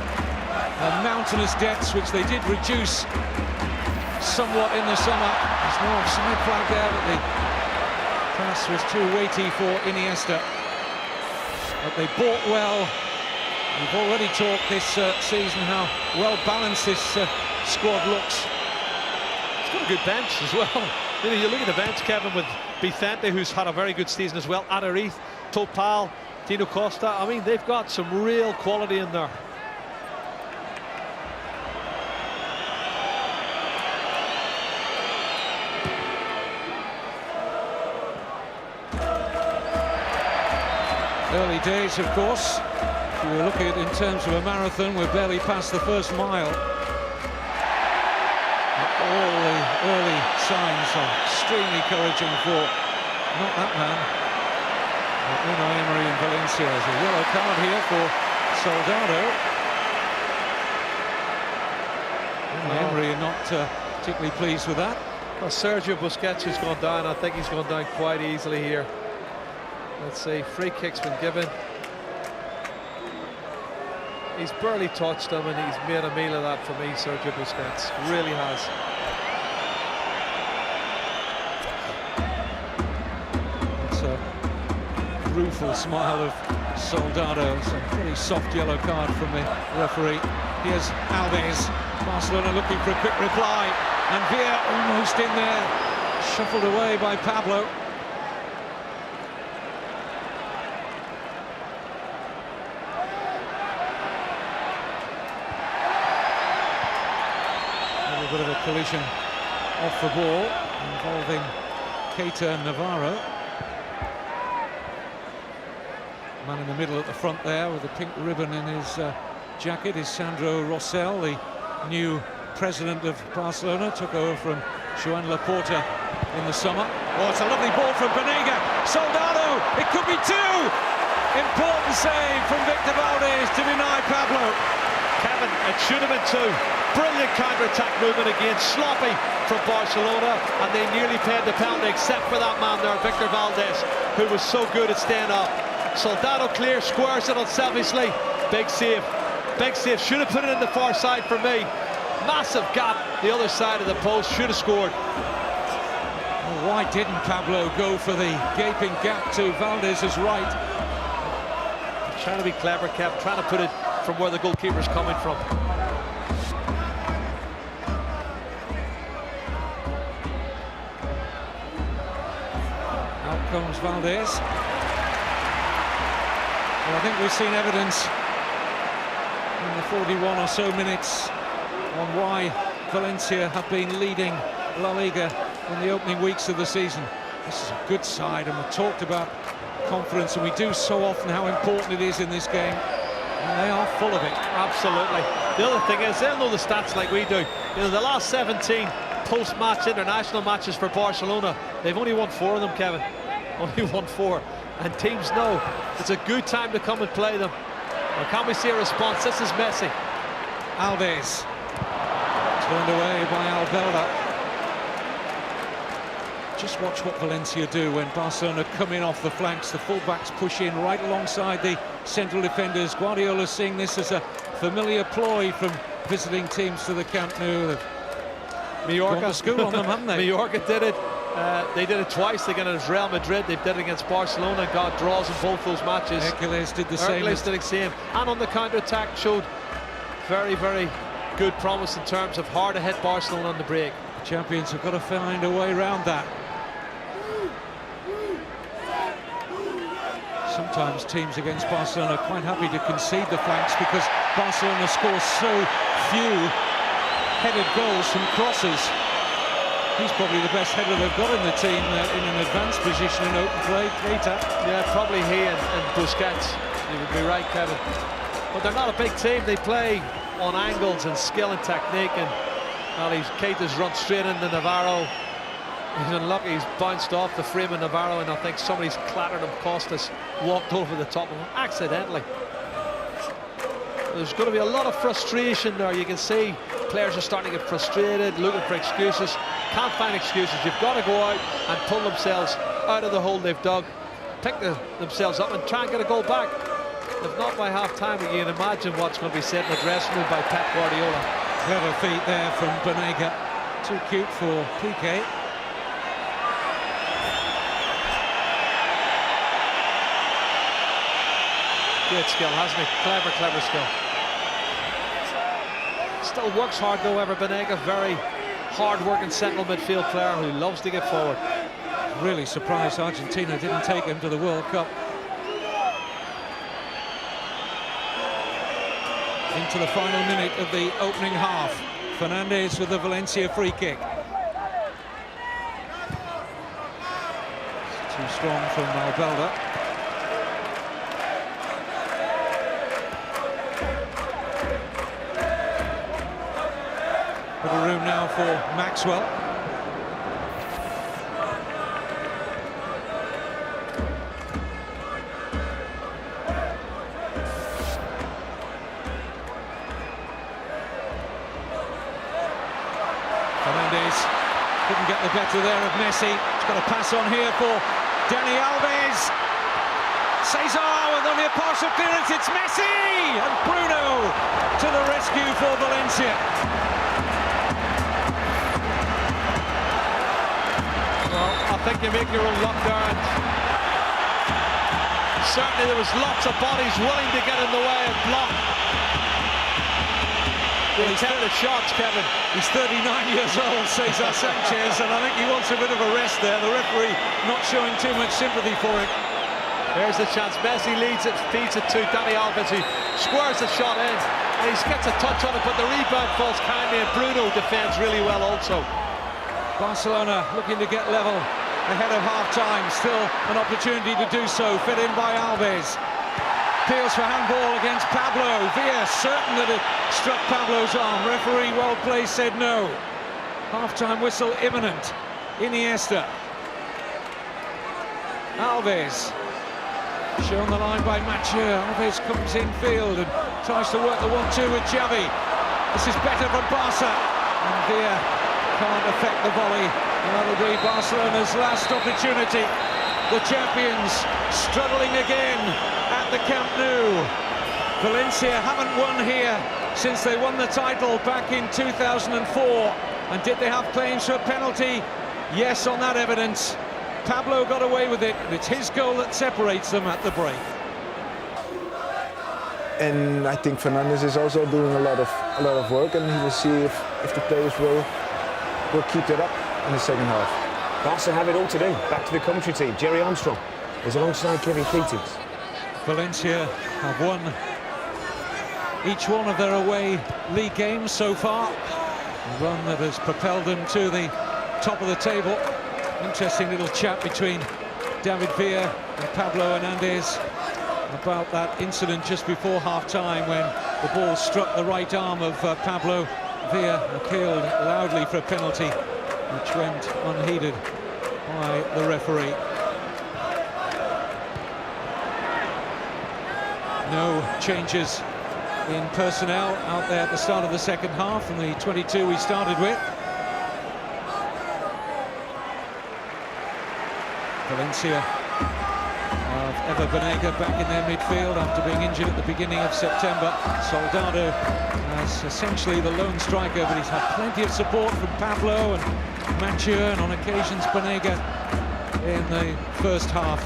The mountainous debts, which they did reduce somewhat in the summer. There's no offside flag there, but the pass was too weighty for Iniesta. But they bought well. We've already talked this season how well balanced this squad looks. It's got a good bench as well. You know, you look at the bench, Kevin, with Vicente, who's had a very good season as well, Adariz, Topal, Dino Costa. I mean, they've got some real quality in there. Early days, of course. If you were looking at it in terms of a marathon, we're barely past the first mile. All the early signs are extremely encouraging for not that man, but Unai Emery in Valencia. There's a yellow card here for Soldado. Unai Emery are not particularly pleased with that. Well, Sergio Busquets has gone down. I think he's gone down quite easily here. Let's see, free kick's been given. He's barely touched him, and he's made a meal of that for me, Sergio Busquets. Really has. rueful smile of Soldado. It's a pretty soft yellow card from the referee. Here's Alves. Barcelona looking for a quick reply. And Villa almost in there. Shuffled away by Pablo. A little bit of a collision off the ball involving Keita and Navarro. Man in the middle at the front there with a pink ribbon in his jacket is Sandro Rosell, the new president of Barcelona. Took over from Joan Laporta in the summer. Oh, it's a lovely ball from Banega. Soldado, it could be two! Important save from Victor Valdez to deny Pablo. Kevin, it should have been two. Brilliant counter-attack movement again, sloppy from Barcelona, and they nearly paid the penalty except for that man there, Victor Valdez, who was so good at staying up. Soldado clear, squares it unselfishly. Big save, should have put it in the far side for me. Massive gap, the other side of the post, should have scored. Well, why didn't Pablo go for the gaping gap to Valdez's right? Trying to be clever, Kev, trying to put it from where the goalkeeper's coming from. Out comes Valdez. Well, I think we've seen evidence in the 41 or so minutes on why Valencia have been leading La Liga in the opening weeks of the season. This is a good side, and we talked about confidence, and we do so often how important it is in this game, and they are full of it. Absolutely. The other thing is, they'll know the stats like we do. You know, the last 17 post-match international matches for Barcelona, they've only won 4 of them, Kevin. Only won 4. And teams know it's a good time to come and play them. Now, can we see a response? This is Messi. Alves. Turned away by Albelda. Just watch what Valencia do when Barcelona come in off the flanks. The fullbacks push in right alongside the central defenders. Guardiola's seeing this as a familiar ploy from visiting teams to the Camp Nou. They've Mallorca. gone to school on them, haven't they? Mallorca did it. They did it twice. They got it as Real Madrid. They did it against Barcelona and got draws in both those matches. Hercules did the same. Hercules did the same. And on the counter-attack showed very, very good promise in terms of hard to hit Barcelona on the break. Champions have got to find a way around that. Sometimes teams against Barcelona are quite happy to concede the flanks because Barcelona scores so few headed goals from crosses. He's probably the best header they've got in the team in an advanced position in open play. Keita. Yeah, probably he and Busquets. You would be right, Kevin. But they're not a big team. They play on angles and skill and technique. And Keita's run straight into Navarro. He's unlucky. He's bounced off the frame of Navarro, and I think somebody's clattered him. Costas walked over the top of him accidentally. There's going to be a lot of frustration there. You can see players are starting to get frustrated, looking for excuses. Can't find excuses. You've got to go out and pull themselves out of the hole they've dug, pick themselves up and try and get a goal back. If not by half-time, you can imagine what's going to be said in the dressing room by Pep Guardiola. Clever feet there from Banega. Too cute for Piqué. Great skill, hasn't he? Clever, clever skill. Still works hard though, ever Banega. Very hard-working central midfield player who loves to get forward. Really surprised Argentina didn't take him to the World Cup. Into the final minute of the opening half. Fernandez with the Valencia free kick. It's too strong from Albelda. Bit of room now for Maxwell. Fernandez couldn't get the better there of Messi. He's got a pass on here for Dani Alves. Cesar with only a partial clearance. It's Messi! And Bruno to the rescue for Valencia. Well, I think you make your own luck there. certainly there was lots of bodies willing to get in the way and block the attempted shots, Kevin. He's 39 years old, Cesar Sanchez, and I think he wants a bit of a rest there. The referee not showing too much sympathy for him. There's the chance. Messi leads it, feeds it to Dani Alves, who squares the shot in, and he gets a touch on it, but the rebound falls kindly, and Bruno defends really well also. Barcelona looking to get level ahead of half-time. Still an opportunity to do so. Fed in by Alves. Appeals for handball against Pablo. Villa certain that it struck Pablo's arm. Referee, well played, said no. Half-time whistle imminent. Iniesta. Alves. Shown the line by Mathieu. Alves comes in field and tries to work the 1-2 with Xavi. This is better for Barca. And Villa can't affect the volley. And that'll be Barcelona's last opportunity. The champions struggling again at the Camp Nou. Valencia haven't won here since they won the title back in 2004. And did they have claims for a penalty? Yes, on that evidence. Pablo got away with it, and it's his goal that separates them at the break. And I think Fernandes is also doing a lot of work, and he will see if the players will keep it up in the second half. Barca have it all to do. Back to the commentary team. Jerry Armstrong is alongside Kevin Keatings. Valencia have won each one of their away league games so far. A run that has propelled them to the top of the table. Interesting little chat between David Villa and Pablo Hernandez about that incident just before half-time when the ball struck the right arm of Pablo. Villa appealed loudly for a penalty, which went unheeded by the referee. No changes in personnel out there at the start of the second half from the 22 we started with. Valencia have Ever Banega back in their midfield after being injured at the beginning of September. Soldado as essentially the lone striker, but he's had plenty of support from Pablo and Mathieu, and on occasions Banega in the first half.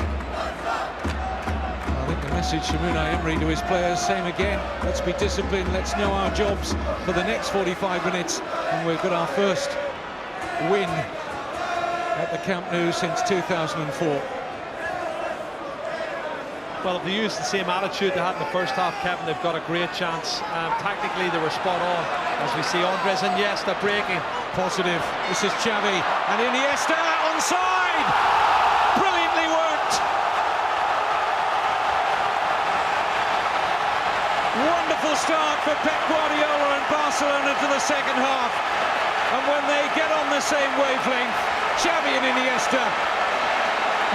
I think the message from Unai Emery to his players, same again, let's be disciplined, let's know our jobs for the next 45 minutes, and we've got our first win at the Camp Nou since 2004. Well, if they use the same attitude they had in the first half, Kevin, they've got a great chance. Tactically, they were spot on, as we see Andres Iniesta breaking. Positive. This is Xavi, and Iniesta onside! Brilliantly worked! Wonderful start for Pep Guardiola and Barcelona to the second half. And when they get on the same wavelength, Xavi and Iniesta,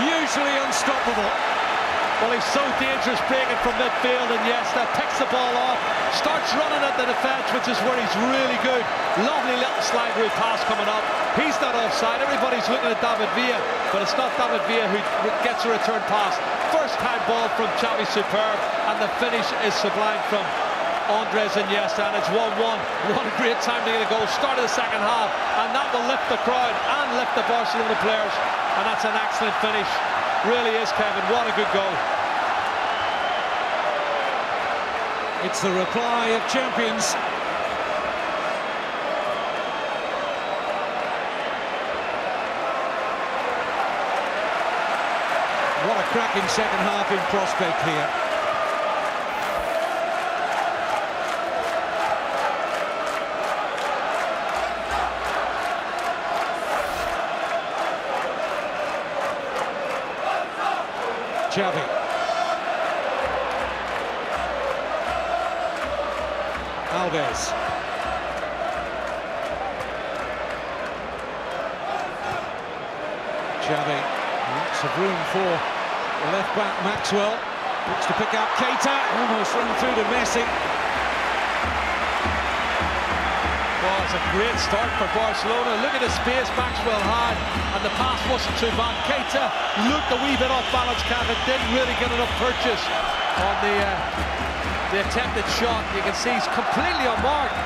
usually unstoppable. Well, he's so dangerous breaking from midfield. Iniesta picks the ball off, starts running at the defence, which is where he's really good. Lovely little slide route pass coming up. He's not offside. Everybody's looking at David Villa, but it's not David Villa who gets a return pass. First time ball from Xavi, superb, and the finish is sublime from Andres Iniesta, and it's 1-1. What a great time to get a goal. Start of the second half, and that will lift the crowd and lift the Barcelona players, and that's an excellent finish. Really is, Kevin. What a good goal. It's the reply of champions. What a cracking second half in prospect here. Xavi. Alves. Xavi. Lots of room for the left back Maxwell. Looks to pick out Keita. Almost run through to Messi. Well, it's a great start for Barcelona. Look at the space Maxwell had, and the pass wasn't too bad. Keita looked a wee bit off balance, Kevin, didn't really get enough purchase on the attempted shot. You can see he's completely unmarked.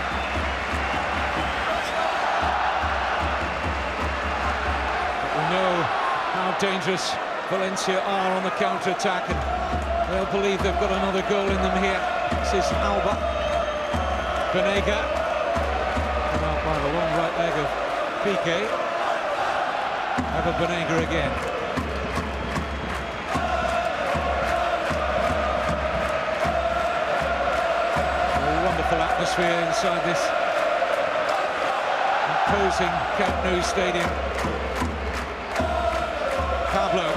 But we know how dangerous Valencia are on the counter-attack, and They'll believe they've got another goal in them here. This is Alba. Banega. Out by the long right leg of Piqué. Have a Banega again. A wonderful atmosphere inside this imposing Camp Nou stadium. Pablo.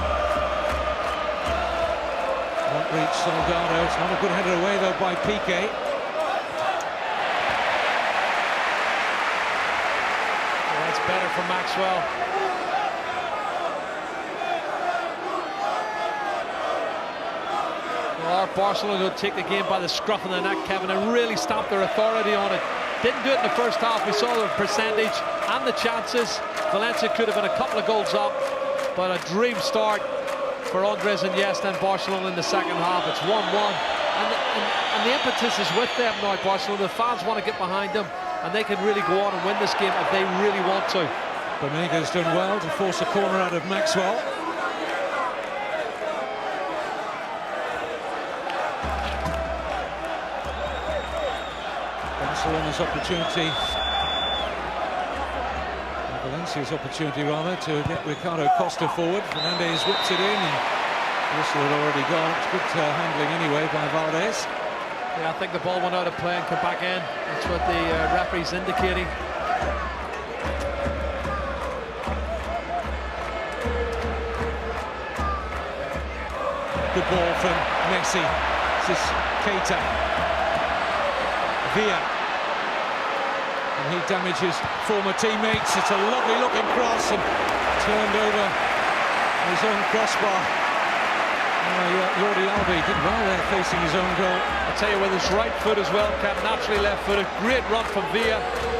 Won't reach Soldado. It's not a good header away though by Piqué. Well, that's better for Maxwell. Well, Barcelona will take the game by the scruff of the neck, Kevin, and really stamp their authority on it. Didn't do it in the first half. We saw the percentage and the chances. Valencia could have been a couple of goals up, but a dream start for Andres Iniesta and Barcelona in the second half. It's 1-1, and the impetus is with them now. Barcelona, the fans want to get behind them, and they can really go on and win this game if they really want to. Banega's done well to force a corner out of Maxwell. Barcelona's opportunity, Valencia's opportunity rather, to get Ricardo Costa forward. Fernandez whips it in, and whistle had already gone. It's good handling anyway by Valdez. Yeah, I think the ball went out of play and came back in. That's what the referee's indicating. Good ball from Messi. This is Keita. Villa. And he damages former teammates. It's a lovely looking cross and turned over his own crossbar. Jordi Alba did well there facing his own goal. I'll tell you, with his right foot as well, naturally left-footed. Great run from Villa,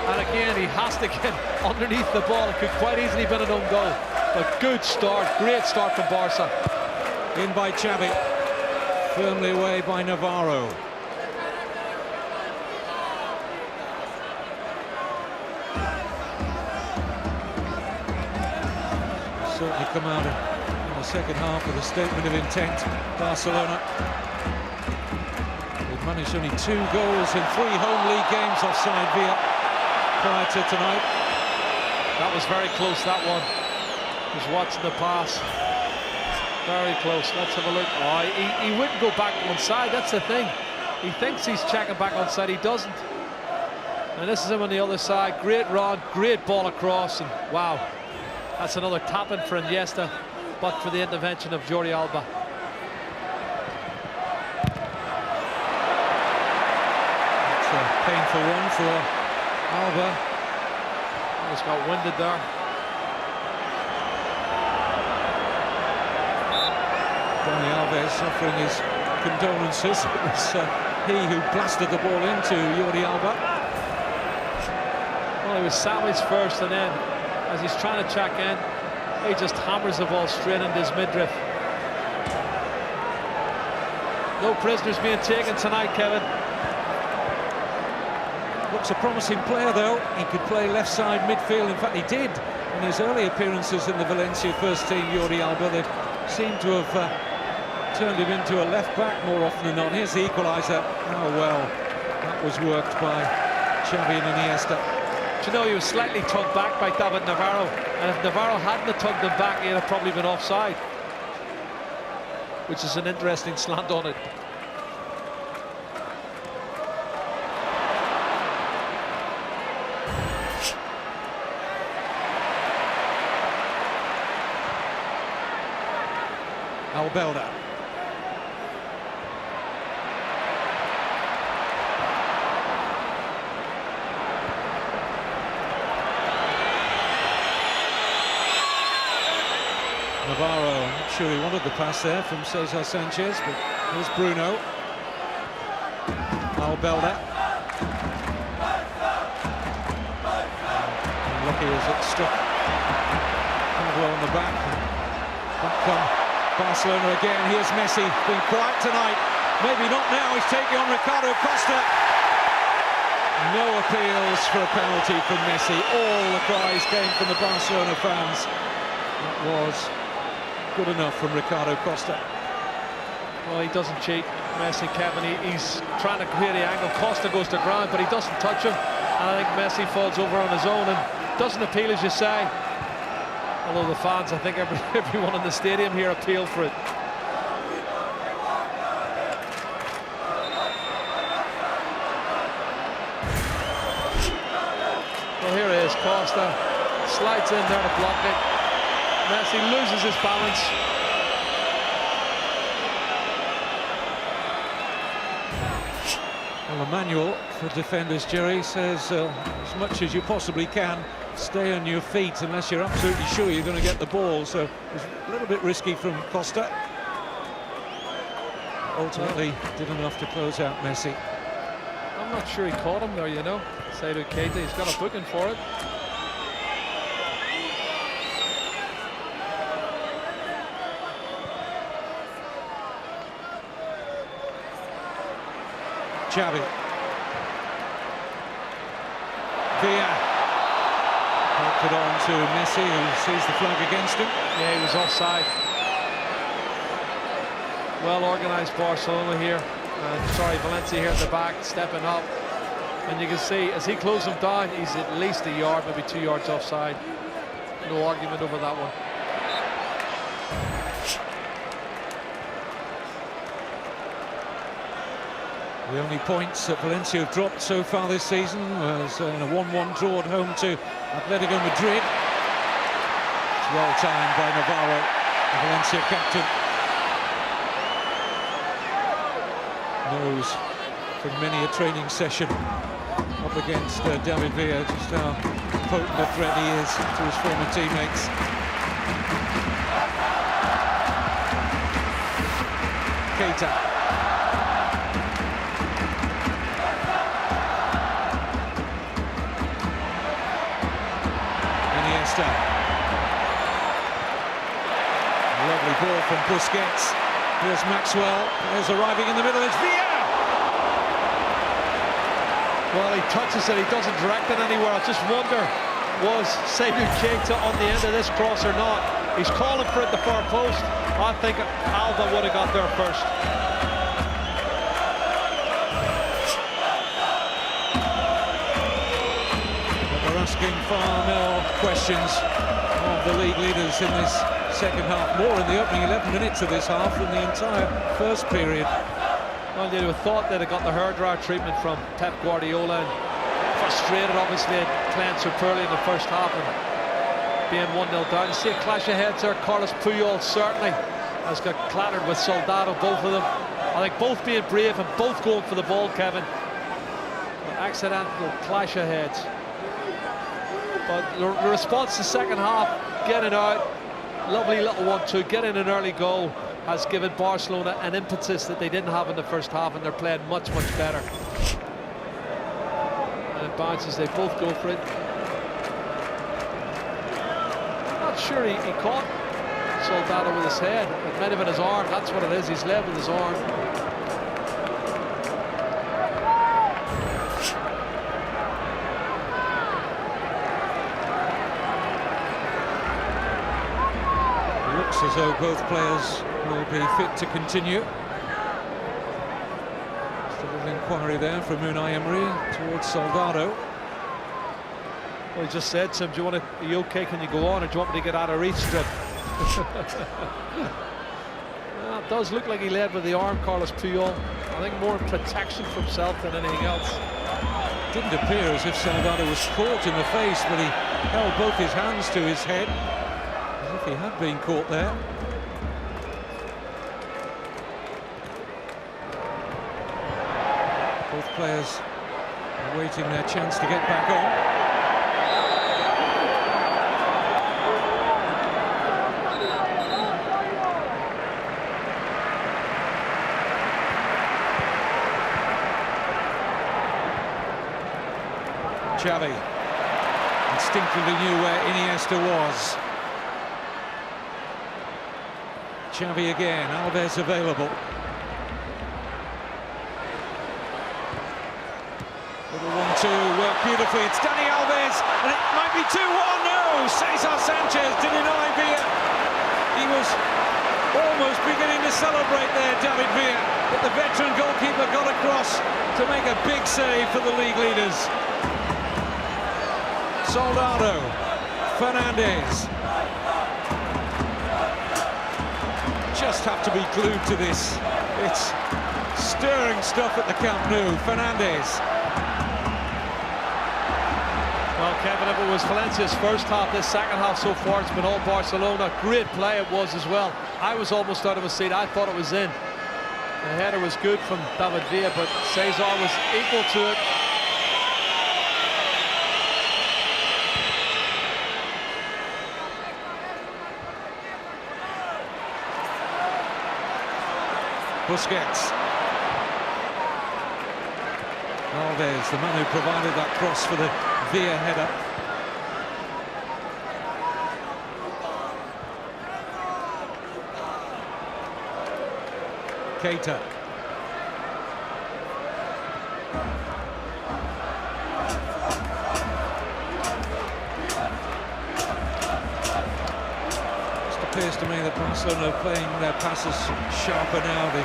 and again he has to get underneath the ball. It could quite easily have been an own goal, but good start, great start from Barca. In by Xavi, firmly away by Navarro. Certainly come out in the second half with a statement of intent. Barcelona. They've managed only 2 goals in 3 home league games offside Villa prior to tonight. That was very close, that one. Just watching the pass. Very close. Let's have a look. Oh, he wouldn't go back onside. That's the thing. He thinks he's checking back onside. He doesn't. And this is him on the other side. Great run, great ball across, and wow. That's another tap-in for Iniesta, but for the intervention of Jordi Alba. It's a painful one for Alba. He's got winded there. Dani Alves offering his condolences. It was he who blasted the ball into Jordi Alba. Well, he was sandwiched first, and then as he's trying to check in, he just hammers the ball straight into his midriff. No prisoners being taken tonight, Kevin. Looks a promising player though. He could play left side midfield. In fact, he did in his early appearances in the Valencia first team. Jordi Alba, they seem to have turned him into a left back more often than not. Here's the equaliser. Oh well, that was worked by Xavi and Iniesta. Do you know, he was slightly tugged back by David Navarro, and if Navarro hadn't tugged him back, he'd have probably been offside, which is an interesting slant on it. Albelda. Navarro, I'm not sure he wanted the pass there from Cesar Sanchez, but here's Bruno. Albelda. Lucky as it struck Pablo on the back. Back come Barcelona again. Here's Messi, been quiet tonight. Maybe not now, he's taking on Ricardo Costa. No appeals for a penalty from Messi. All the cries came from the Barcelona fans. That was good enough from Ricardo Costa. Well, he doesn't cheat, Messi, Kevin. He's trying to clear the angle. Costa goes to ground, but he doesn't touch him. And I think Messi falls over on his own and doesn't appeal, as you say. Although the fans, I think everyone in the stadium here appealed for it. Well, here it is. Costa slides in there to block it. Messi loses his balance. Well, the manual for defenders, Jerry, says as much as you possibly can, stay on your feet unless you're absolutely sure you're going to get the ball. So it was a little bit risky from Costa. Ultimately, did enough to close out Messi. I'm not sure he caught him there, you know. Seydou Keita, he's got a booking for it. Xavi. Villa. Poked it on to Messi, who sees the flag against him. Yeah, he was offside. Well organised Barcelona here. Sorry, Valencia here at the back, stepping up. And you can see, as he closes him down, he's at least a yard, maybe 2 yards offside. No argument over that one. The only points that Valencia have dropped so far this season was in a 1-1 draw at home to Atletico Madrid. It's well timed by Navarro, the Valencia captain. Knows from many a training session up against David Villa just how potent a threat he is to his former teammates. Keita. Iniesta. Lovely ball from Busquets. Here's Maxwell. There's arriving in the middle. It's Villa. Well, he touches it. He doesn't direct it anywhere. I just wonder, was Seydou Keita on the end of this cross or not? He's calling for it the far post. I think Alba would have got there first. They're asking far more questions of the league leaders in this second half, more in the opening 11 minutes of this half than the entire first period. Well, you'd have thought they'd have got the hairdryer treatment from Pep Guardiola, and frustrated obviously at playing so poorly in the first half and being 1-0 down. You see a clash of heads there. Carlos Puyol certainly has got clattered with Soldado, both of them. I think both being brave and both going for the ball, Kevin. An accidental clash of heads. But the response to the second half, getting out, lovely little 1-2, getting an early goal, has given Barcelona an impetus that they didn't have in the first half, and they're playing much better. And it bounces, they both go for it. Not sure he caught Soldado with his head. It might have been his arm, that's what it is, he's led with his arm. As though both players will be fit to continue. Still an inquiry there from Unai Emery towards Soldado. Well, he just said to him, are you okay, can you go on, or do you want me to get out of reach strip? Well, it does look like he led with the arm, Carlos Puyol. I think more in protection for himself than anything else. Didn't appear as if Soldado was caught in the face, but he held both his hands to his head. If he had been caught there. Both players awaiting their chance to get back on. Xavi instinctively knew where Iniesta was. Xavi again, Alves available. Little 1-2, worked beautifully. It's Dani Alves, and it might be 2-1. No, Cesar Sanchez to deny Villa. He was Almost beginning to celebrate there, David Villa, but the veteran goalkeeper got across to make a big save for the league leaders. Soldado, Fernandez. Just have to be glued to this. It's stirring stuff at the Camp Nou. Fernandez. Well, Kevin, if it was Valencia's first half, this second half so far, it's been all Barcelona. Great play it was as well. I was almost out of a seat. I thought it was in. The header was good from David Villa, but Cesar was equal to it. Busquets. Alves, the man who provided that cross for the Villa header. Keita. Just appears to me that Barcelona are playing their passes sharper now. The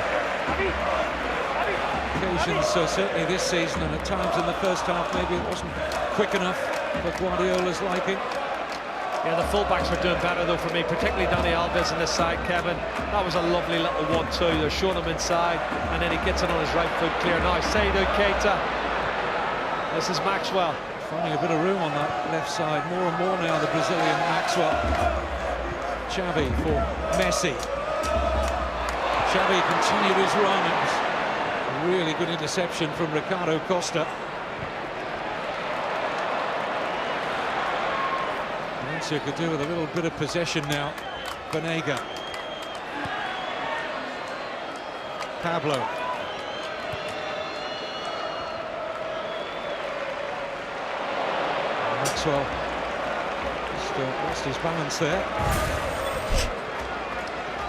occasions certainly this season, and at times in the first half maybe it wasn't quick enough for Guardiola's liking. Yeah, the fullbacks are doing better though for me, particularly Dani Alves on this side, Kevin. That was a lovely little 1-2. They're showing him inside, and then he gets it on his right foot clear. Now, Seydou Keita. This is Maxwell. Finding a bit of room on that left side, more and more now, the Brazilian Maxwell. Xavi for Messi. Xavi continued his run. It was a really good interception from Ricardo Costa. Valencia could do with a little bit of possession now. Banega. Pablo. Maxwell just lost his balance there.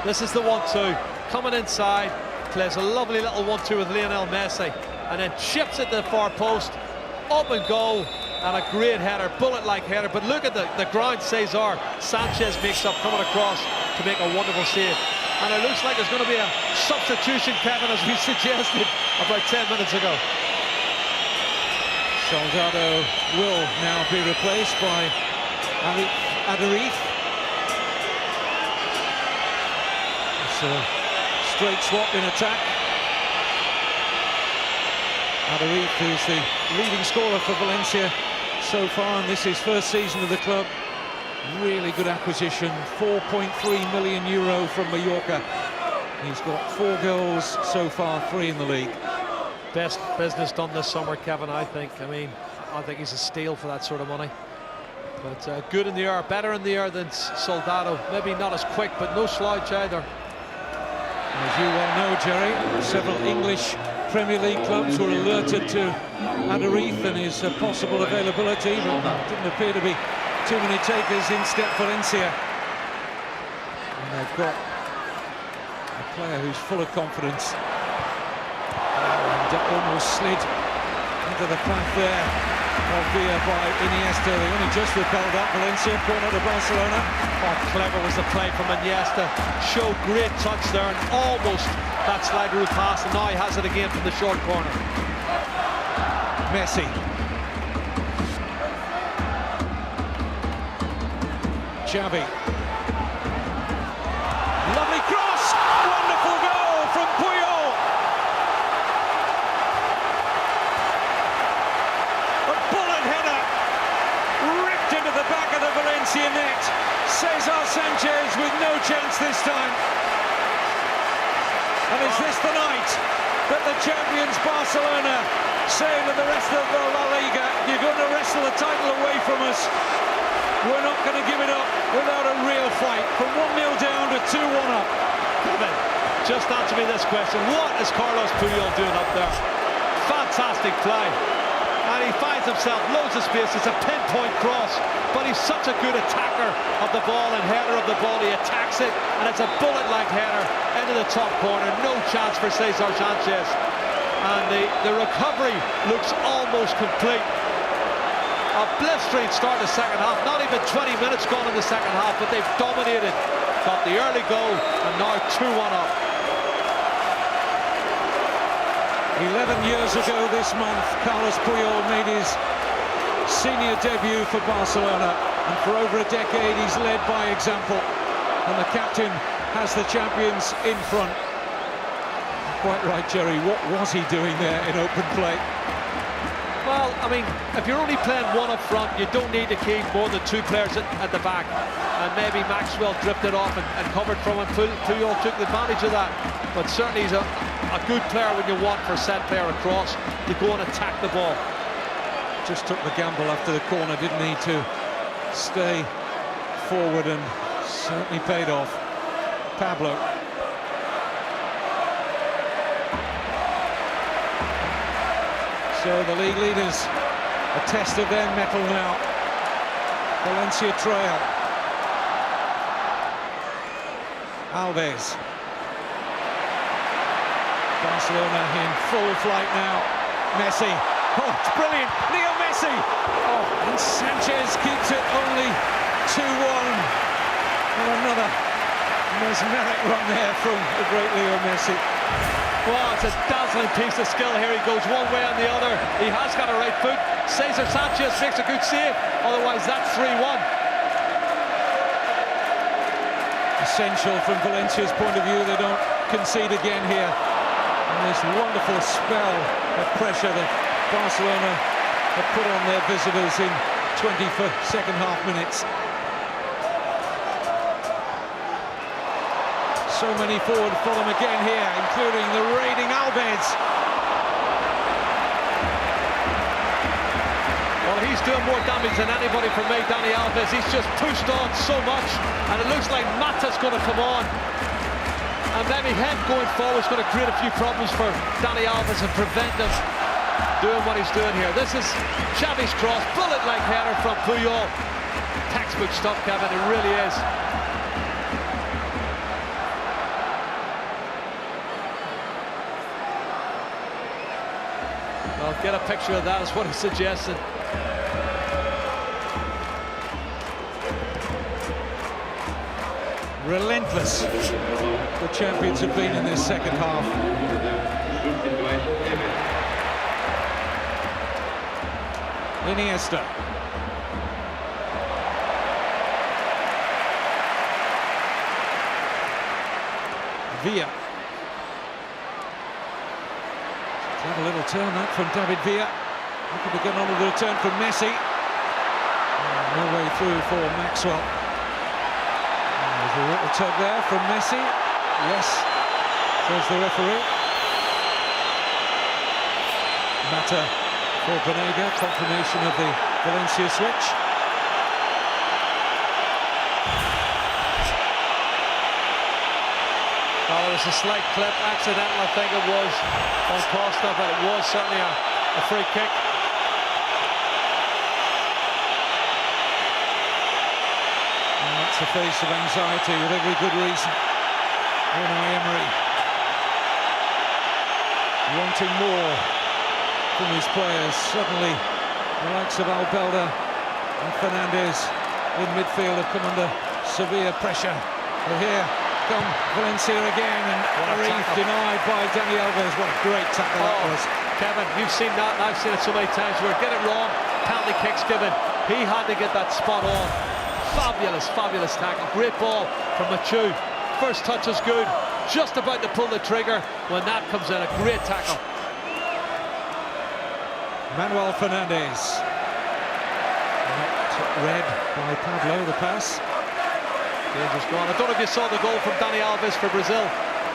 This is the 1-2. Coming inside, plays a lovely little 1-2 with Lionel Messi, and then chips it to the far post. Open goal, and a great header, bullet-like header. But look at the ground Cesar Sanchez makes up coming across to make a wonderful save. And it looks like there's going to be a substitution, Kevin, as we suggested about 10 minutes ago. Soldado will now be replaced by Adarith. It's a straight swap in attack. Adarith, who's the leading scorer for Valencia so far, and this is his first season of the club. Really good acquisition, 4.3 million euro from Mallorca. He's got 4 goals so far, 3 in the league. Best business done this summer, Kevin, I think. I mean, I think he's a steal for that sort of money. But good in the air, better in the air than Soldado. Maybe not as quick, but no slouch either. As you well know, Jerry, several English Premier League clubs were alerted to Adarith and his possible availability, but there didn't appear to be too many takers in step Valencia. And they've got a player who's full of confidence. And almost slid into the path there of Villa by Iniesta. They only just repelled that. Valencia, corner to Barcelona. Oh, clever was the play from Iniesta. Showed great touch there, and almost that slide route pass, and now he has it again from the short corner. Messi. Xavi. Lovely cross! Wonderful goal from Puyol! A bullet header ripped into the back of the Valencia net. Cesar Sanchez with no chance this time. And is this the night that the champions Barcelona say to the rest of the La Liga, you're going to wrestle the title away from us? We're not going to give it up without a real fight. From 1-0 down to 2-1 up. Kevin, just answer me this question. What is Carlos Puyol doing up there? Fantastic play. And he finds himself loads of space. It's a pinpoint cross, but he's such a good attacker of the ball and header of the ball. He attacks it, and it's a bullet-like header into the top corner. No chance for Cesar Sanchez. And the recovery looks almost complete. A blistering start to the second half. Not even 20 minutes gone in the second half, but they've dominated got the early goal, and now 2-1 up. 11 years ago this month, Carlos Puyol made his senior debut for Barcelona, and for over a decade he's led by example, and the captain has the champions in front. Quite right, Jerry, what was he doing there in open play? Well, I mean, if you're only playing one up front, you don't need to keep more than 2 players at the back. And maybe Maxwell drifted off and covered from him. Puyol took advantage of that. But certainly he's a good player when you want for a set player across to go and attack the ball. Just took the gamble after the corner, didn't need to stay forward, and certainly paid off. Pablo. So the league leaders, a test of their mettle now. Valencia trail. Alves. Barcelona in full flight now. Messi. Oh, it's brilliant. Leo Messi. Oh, and Sanchez keeps it only 2-1. And another mesmeric run there from the great Leo Messi. Well, it's a dazzling piece of skill here. He goes one way and the other. He has got a right foot. Cesar Sanchez makes a good save. Otherwise, that's 3-1. Essential from Valencia's point of view. They don't concede again here. And this wonderful spell of pressure that Barcelona have put on their visitors in 20 for second-half minutes. So many forward for them again here, including the raiding Alves. Well, he's doing more damage than anybody for me, Dani Alves. He's just pushed on so much, and it looks like Mata's going to come on. And maybe him going forward is going to create a few problems for Dani Alves and prevent him doing what he's doing here. This is Xavi's cross, bullet-like header from Puyol. Textbook stuff, Kevin, it really is. Well, get a picture of that is what he's suggesting. Relentless the champions have been in this second half. Iniesta. Villa. Clever little turn that from David Villa. Looking to get on with the return from Messi. No way through for Maxwell. There's a little tug there from Messi. Yes, says the referee. Mata for Banega, confirmation of the Valencia switch. Well, there was a slight clip, accidental I think it was, on Costa, but it was certainly a free kick. And that's a face of anxiety with every good reason. Unai Emery wanting more from his players. Suddenly the likes of Albelda and Fernandez in midfield have come under severe pressure. But here come Valencia again, and Arif denied by Dani Alves. What a great tackle that was. Kevin, you've seen that, and I've seen it so many times where get it wrong, penalty kick's given. He had to get that spot on. Fabulous, fabulous tackle. Great ball from Machu. First touch is good. Just about to pull the trigger when that comes in. A great tackle. Manuel Fernandez. Read by Pablo, the pass. Dangerous gone. I don't know if you saw the goal from Dani Alves for Brazil.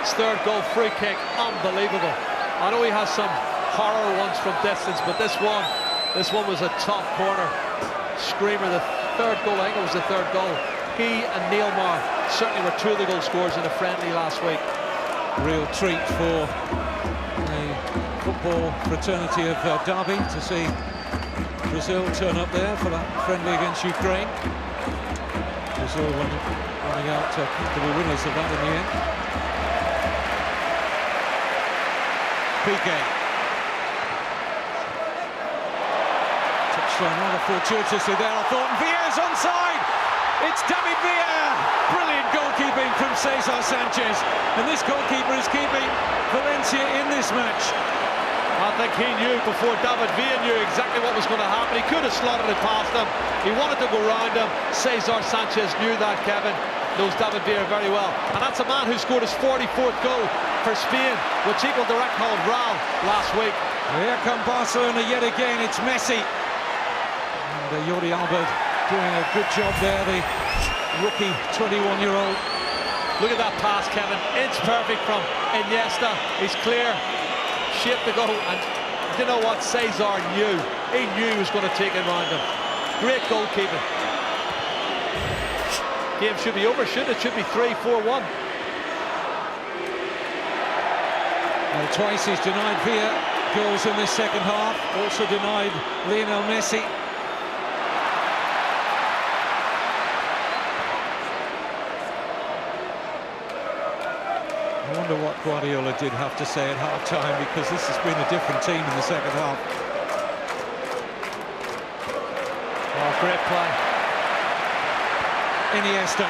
His third goal, free kick, unbelievable. I know he has some horror ones from distance, but this one was a top corner screamer. The third goal, I think it was the third goal. He and Neilmar certainly were 2 of the goal scorers in a friendly last week. Real treat for the football fraternity of Derby to see Brazil turn up there for that friendly against Ukraine. Brazil running out to be winners of that in the end. Piqué. Touchdown rather fortuitously there, I thought. And Villa's onside! It's David Villa! Brilliant goalkeeping from Cesar Sanchez. And this goalkeeper is keeping Valencia in this match. I think he knew before David Villa knew exactly what was going to happen. He could have slotted it past him. He wanted to go round him. Cesar Sanchez knew that, Kevin. Knows David Villa very well. And that's a man who scored his 44th goal for Spain, which equaled the record Real last week. Here come Barcelona yet again. It's Messi. And Jordi Alba doing a good job there, the rookie 21-year-old. Look at that pass, Kevin. It's perfect from Iniesta. He's clear. Shape to go, and you know what? Cesar knew. He knew he was going to take it round him. Great goalkeeping. Game should be over, shouldn't it? Should be 3-4-1. Well, twice he's denied Villa goals in this second half. Also denied Lionel Messi. I wonder what Guardiola did have to say at half-time, because this has been a different team in the second half. Oh, great play. Iniesta.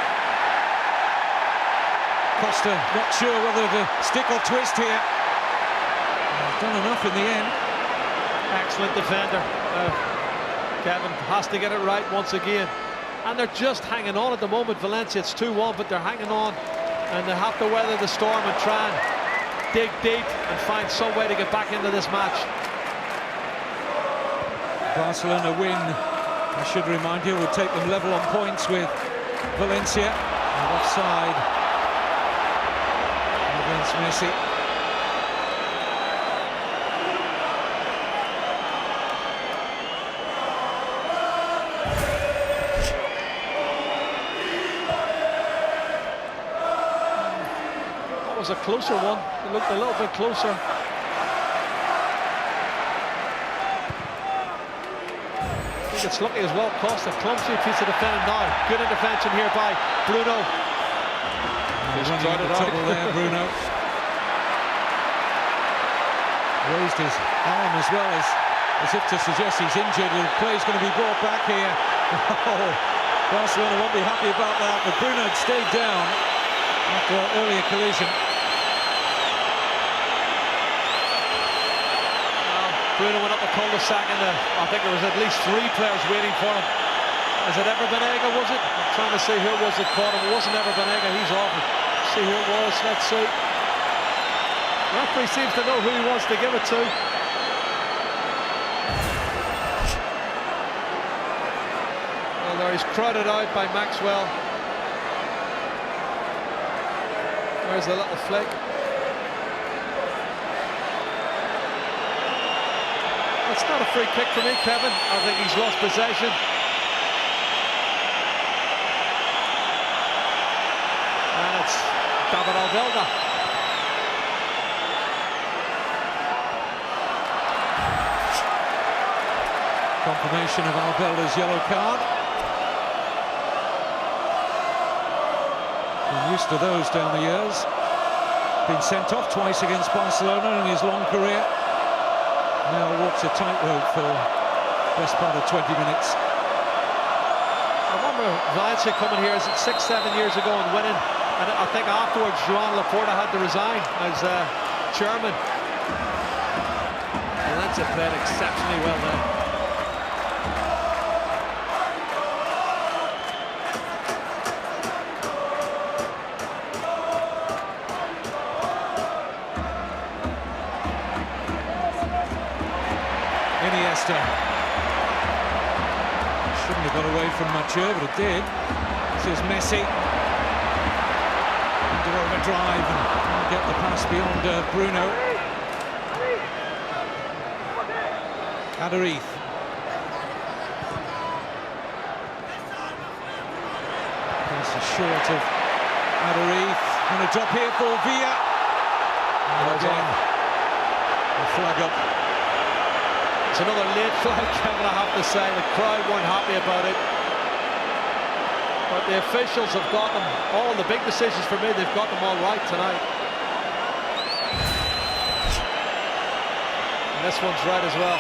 Costa not sure whether to stick or twist here. He's done enough in the end. Excellent defender. Kevin has to get it right once again. And they're just hanging on at the moment, Valencia. It's 2-1, but they're hanging on. And they have to weather the storm and try and dig deep and find some way to get back into this match. Barcelona win, I should remind you, will take them level on points with Valencia. And offside against Messi. Was a closer one. It looked a little bit closer. I think it's lucky as well. Costa, clumsy piece of defending now. Good intervention here by Bruno. He's running into trouble there, Bruno. Raised his arm as well as if to suggest he's injured. The play's going to be brought back here. Oh, Barcelona won't be happy about that, but Bruno had stayed down after an earlier collision. Bruno went up the cul-de-sac, and I think there was at least 3 players waiting for him. Is it ever Banega, was it? I'm trying to see who it was that caught him. It wasn't ever Banega, he's off it. See who it was, let's see. The referee seems to know who he wants to give it to. Well, there he's crowded out by Maxwell. There's the little flick. It's not a free kick for me, Kevin. I think he's lost possession. And it's David Alvelda. Confirmation of Alvelda's yellow card. Been used to those down the years. Been sent off twice against Barcelona in his long career. Now walks a tightrope for the best part of 20 minutes. I remember Valencia coming here, is it 6-7 years ago, and winning. And I think afterwards Joan Laporta had to resign as chairman. Valencia played exceptionally well there. Iniesta. Shouldn't have got away from Mathieu, but it did. This is Messi. Into overdrive and get the pass beyond Bruno. Adariz. Pass is short of Adariz. And a drop here for Villa. And again, a flag up. It's another late flag, Kevin, I have to say. The crowd weren't happy about it. But the officials have got them, all the big decisions for me, they've got them all right tonight. And this one's right as well.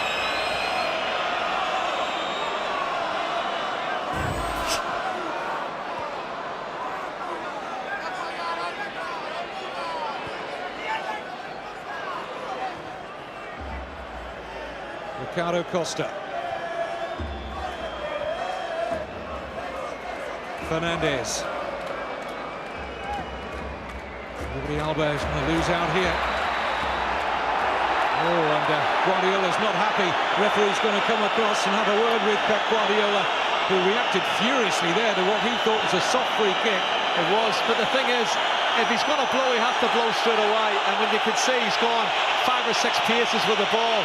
Ricardo Costa. Fernandes. Jordi Alba is going to lose out here. Oh, and Guardiola's not happy. Referee's going to come across and have a word with Pep Guardiola, who reacted furiously there to what he thought was a soft free kick. It was, but the thing is, if he's going to blow, he has to blow straight away. And when you can see he's gone 5 or 6 paces with the ball,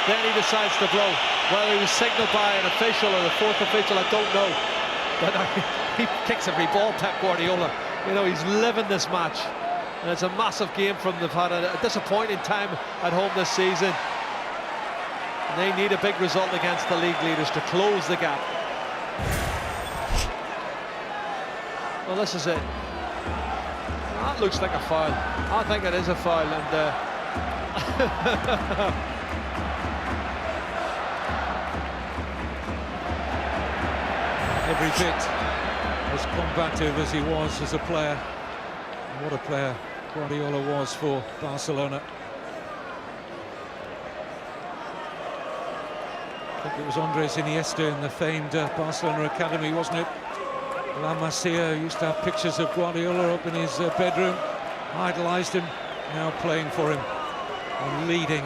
then he decides to blow. Whether he was signalled by an official or the fourth official, I don't know. But he kicks every ball, Pep Guardiola. You know, he's living this match. And it's a massive game from them. They've had a disappointing time at home this season. And they need a big result against the league leaders to close the gap. Well, this is it. That looks like a foul. I think it is a foul. And every bit as combative as he was as a player. And what a player Guardiola was for Barcelona. I think it was Andres Iniesta in the famed Barcelona academy, wasn't it? La Masia used to have pictures of Guardiola up in his bedroom, idolised him, now playing for him and leading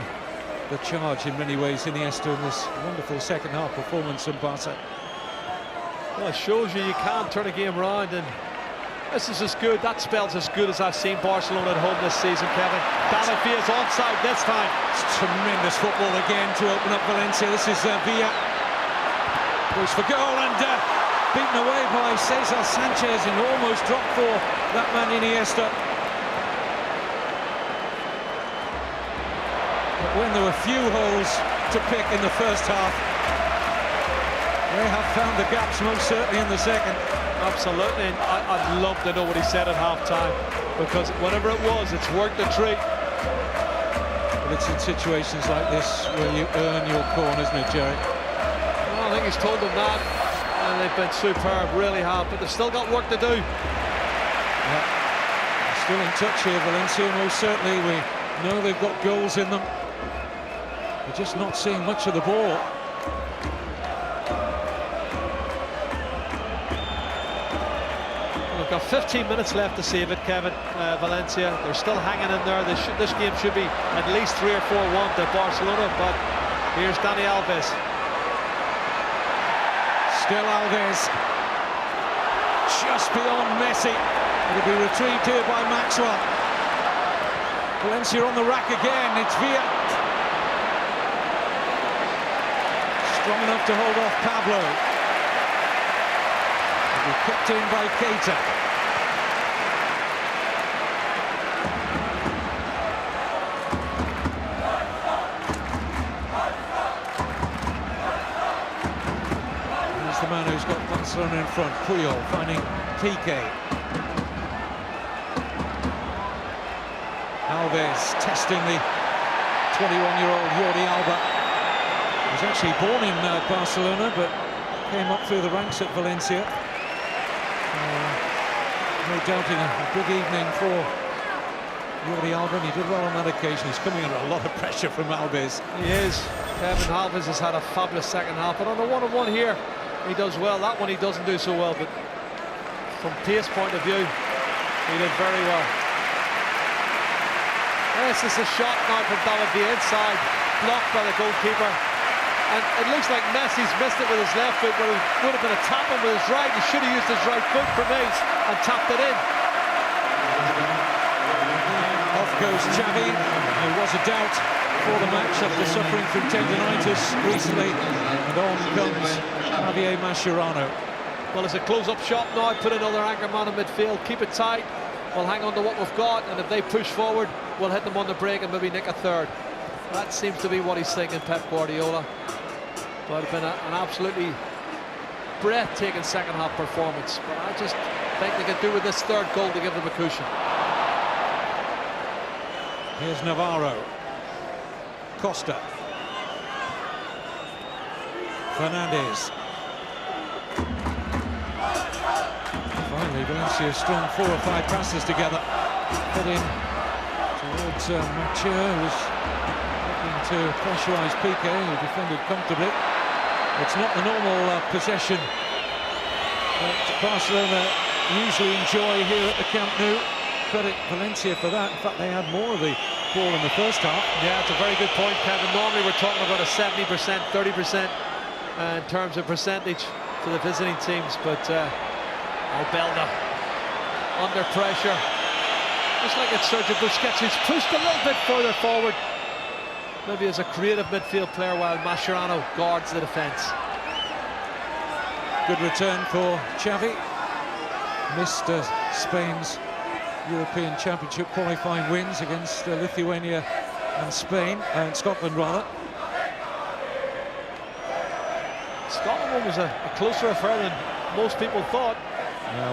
the charge in many ways. Iniesta in this wonderful second half performance in Barca. Well, it shows you can turn a game around, and this is as good, that spell's as good as I've seen Barcelona at home this season, Kevin. David Villa's onside this time. It's tremendous football again to open up Valencia. This is Villa. Goes for goal and beaten away by Cesar Sanchez and almost dropped for that man Iniesta. But when there were few holes to pick in the first half, they have found the gaps most certainly in the second. Absolutely, and I'd love to know what he said at half-time, because whatever it was, it's worked a treat. But it's in situations like this where you earn your corn, isn't it, Jerry? Well, I think he's told them that, and they've been superb, really have, but they've still got work to do. Yeah. Still in touch here, Valencia, most certainly. We know they've got goals in them. They're just not seeing much of the ball. We've got 15 minutes left to save it, Kevin. Valencia, they're still hanging in there. This game should be at least 3 or 4-1 to Barcelona, but here's Dani Alves. Still Alves. Just beyond Messi. It'll be retrieved here by Maxwell. Valencia on the rack again. It's Villa. Strong enough to hold off Pablo. It'll be kicked in by Keita. Here's the man who's got Barcelona in front. Puyol finding Piqué. Alves testing the 21-year-old Jordi Alba. He was actually born in Barcelona, but came up through the ranks at Valencia. No doubting a big evening for Jordi Alba, and he did well on that occasion. He's coming under a lot of pressure from Alves. He is. Kevin Alves has had a fabulous second half, but on the one-on-one here, he does well. That one he doesn't do so well, but from pace point of view, he did very well. This is a shot now from David Villa inside, blocked by the goalkeeper. And it looks like Messi's missed it with his left foot, but it would have been a tap-in with his right. He should have used his right foot for me and tapped it in. Off goes Xavi. There was a doubt for the match after suffering from tendinitis recently. And on comes Javier Mascherano. Well, it's a close-up shot now. Put another anchor man in midfield. Keep it tight. We'll hang on to what we've got, and if they push forward, we'll hit them on the break and maybe nick a third. That seems to be what he's thinking, Pep Guardiola. But it's been an absolutely breathtaking second half performance. But I just think they could do with this third goal to give them a cushion. Here's Navarro. Costa. Fernandes. Finally, Valencia strung 4 or 5 passes together. Put in towards Mature, who was looking to pressurise Piqué, who defended comfortably. It's not the normal possession that Barcelona usually enjoy here at the Camp Nou. Credit Valencia for that. In fact, they had more of the ball in the first half. Yeah, it's a very good point, Kevin. Normally we're talking about a 70%, 30% in terms of percentage for the visiting teams, but Albelda under pressure. Just like it's Sergio Busquets, who's pushed a little bit further forward, maybe as a creative midfield player, while Mascherano guards the defence. Good return for Xavi. Missed Spain's European Championship qualifying wins against Lithuania and Spain, and Scotland rather. Scotland one was a closer affair than most people thought.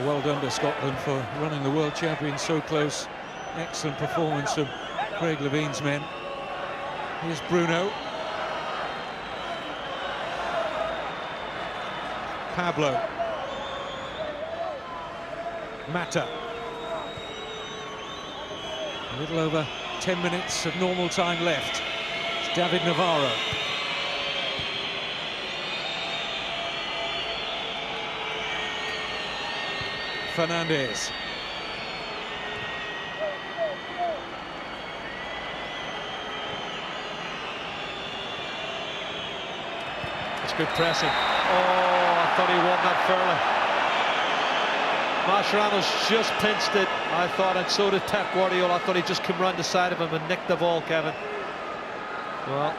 Well done to Scotland for running the world champions so close. Excellent performance from Craig Levine's men. Here's Bruno. Pablo. Mata. A little over 10 minutes of normal time left. It's David Navarro. Fernandez. It's good pressing. Oh, I thought he won that fairly. Mascherano's just pinched it, I thought, and so did Pep Guardiola. I thought he'd just come round the side of him and nick the ball, Kevin. Well,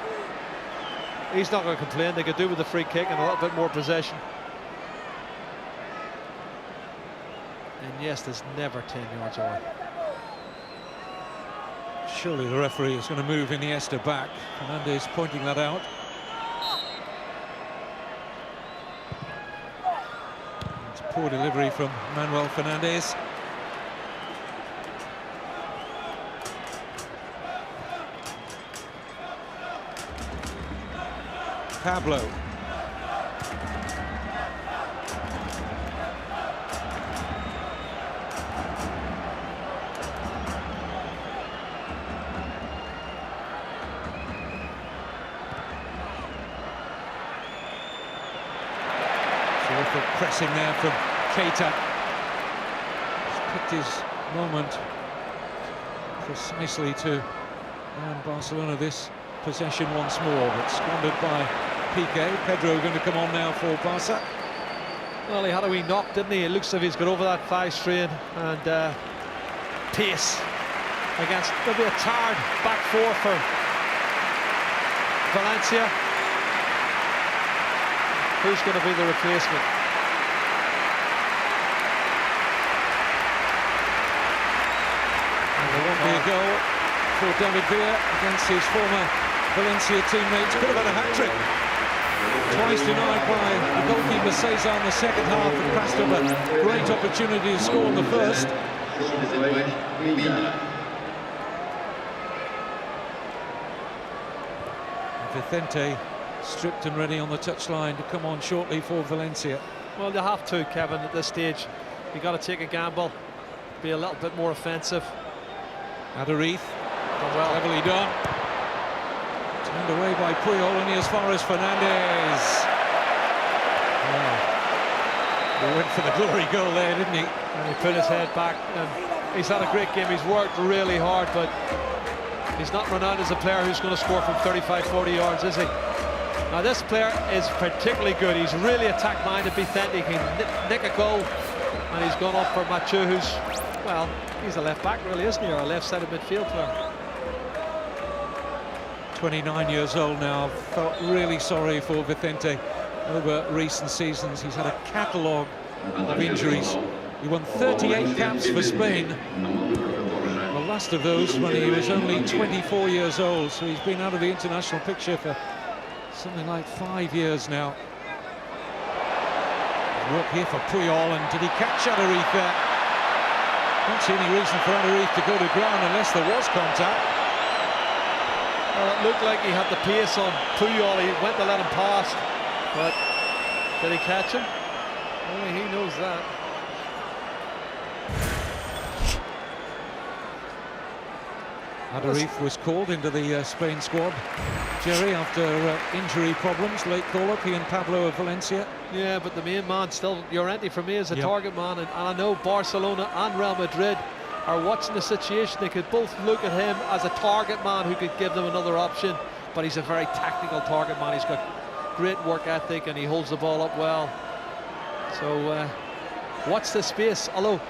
he's not going to complain. They could do with the free kick and a little bit more possession. Iniesta's never 10 yards away. Surely the referee is going to move Iniesta back. Fernandez pointing that out. It's a poor delivery from Manuel Fernandez. Pablo. Terrific pressing there from Keita. He's picked his moment precisely to earn Barcelona this possession once more, but squandered by Piqué. Pedro going to come on now for Barca. Well, he had a wee knock, didn't he? It looks like he's got over that 5 strain, and pace against maybe a tired back four for Valencia. Who's going to be the replacement? And there won't be a goal for David Villa against his former Valencia teammates. Could have had a hat-trick. Twice denied by the goalkeeper Cesar in the second half, and passed up a great opportunity to score in the first. Vicente stripped and ready on the touchline to come on shortly for Valencia. Well, you have to, Kevin, at this stage. You've got to take a gamble, be a little bit more offensive. Adariz, well, cleverly done. Turned away by Puyol, and as far as Fernandez. He went for the glory goal there, didn't he? And he put his head back, and he's had a great game. He's worked really hard, but he's not renowned as a player who's going to score from 35-40 yards, is he? Now this player is particularly good. He's really attack-minded. Vicente, he can nick a goal, and he's gone up for Machu, who's, well, he's a left-back really, isn't he, or a left-sided midfield player. 29 years old now. Felt really sorry for Vicente over recent seasons. He's had a catalogue of injuries. He won 38 caps for Spain, the last of those when he was only 24 years old, so he's been out of the international picture for something like 5 years now. Work here for Puyol, and did he catch Adariz there? Don't see any reason for Adariz to go to ground unless there was contact. Well, it looked like he had the pace on Puyol. He went to let him pass, but did he catch him? Only he knows that. Adarif was called into the Spain squad, Jerry, after injury problems. Late call-up, he and Pablo of Valencia. Yeah, but the main man still, Llorente for me, is a target man, and I know Barcelona and Real Madrid are watching the situation. They could both look at him as a target man who could give them another option, but he's a very tactical target man. He's got great work ethic and he holds the ball up well. So watch the space, although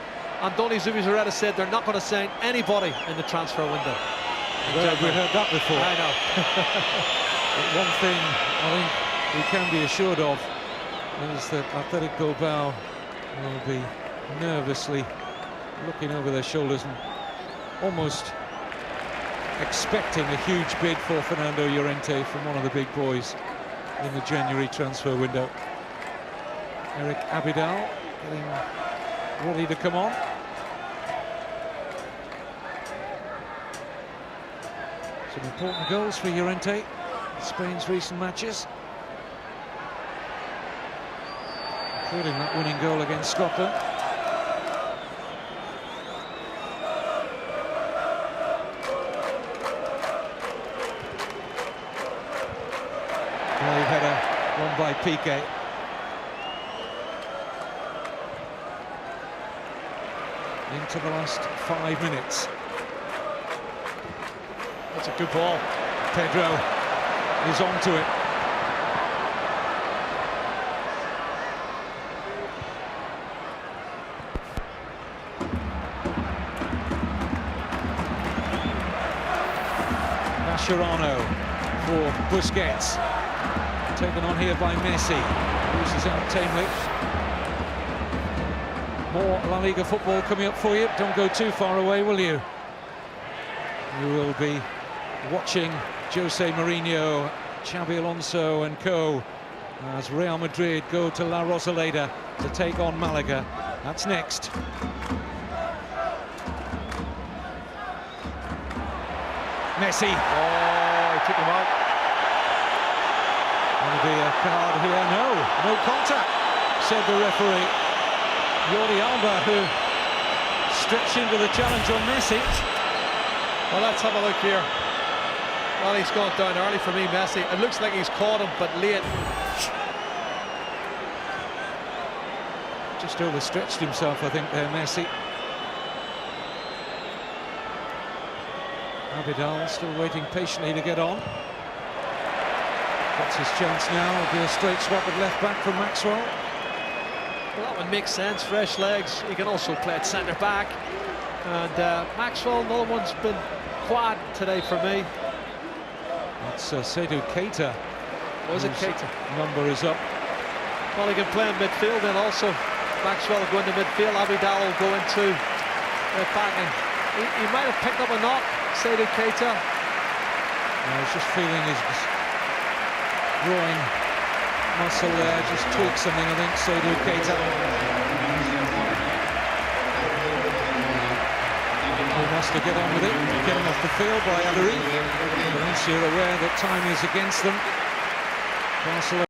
Andoni Zubizarreta said they're not going to sign anybody in the transfer window. Well, we heard that before. I know. But one thing I think we can be assured of is that Athletic Bilbao will be nervously looking over their shoulders and almost expecting a huge bid for Fernando Llorente from one of the big boys in the January transfer window. Eric Abidal getting ready to come on. Some important goals for Llorente in Spain's recent matches, including that winning goal against Scotland. Brave header won by Piqué. Into the last 5 minutes. That's a good ball. Pedro is onto it. Mascherano for Busquets. Taken on here by Messi. Loses out tamely. More La Liga football coming up for you. Don't go too far away, will you? You will be watching Jose Mourinho, Xavi Alonso and co as Real Madrid go to La Rosaleda to take on Malaga. That's next. Messi. Oh, he took him out. Going to be a card here. No contact, said the referee. Jordi Alba, who stretched into the challenge on Messi. Well, let's have a look here. Well, he's gone down early for me, Messi. It looks like he's caught him, but late. Just overstretched himself, I think, there, Messi. Abidal still waiting patiently to get on. That's his chance now. It'll be a straight swap at left back from Maxwell. Well, that would make sense. Fresh legs. He can also play at centre back. And Maxwell, another one's been quad today for me. It's Seydou Keita. Was it Keita? Number is up. Well, he can play in midfield then also. Maxwell will go into midfield. Abidal will go into back. And he might have picked up a knock, Seydou Keita. I was just feeling his groin muscle there, just tweaked something, I think, Seydou Keita. He wants to get on with it, get him off the field by Adarif. Valencia are aware that time is against them. Barcelona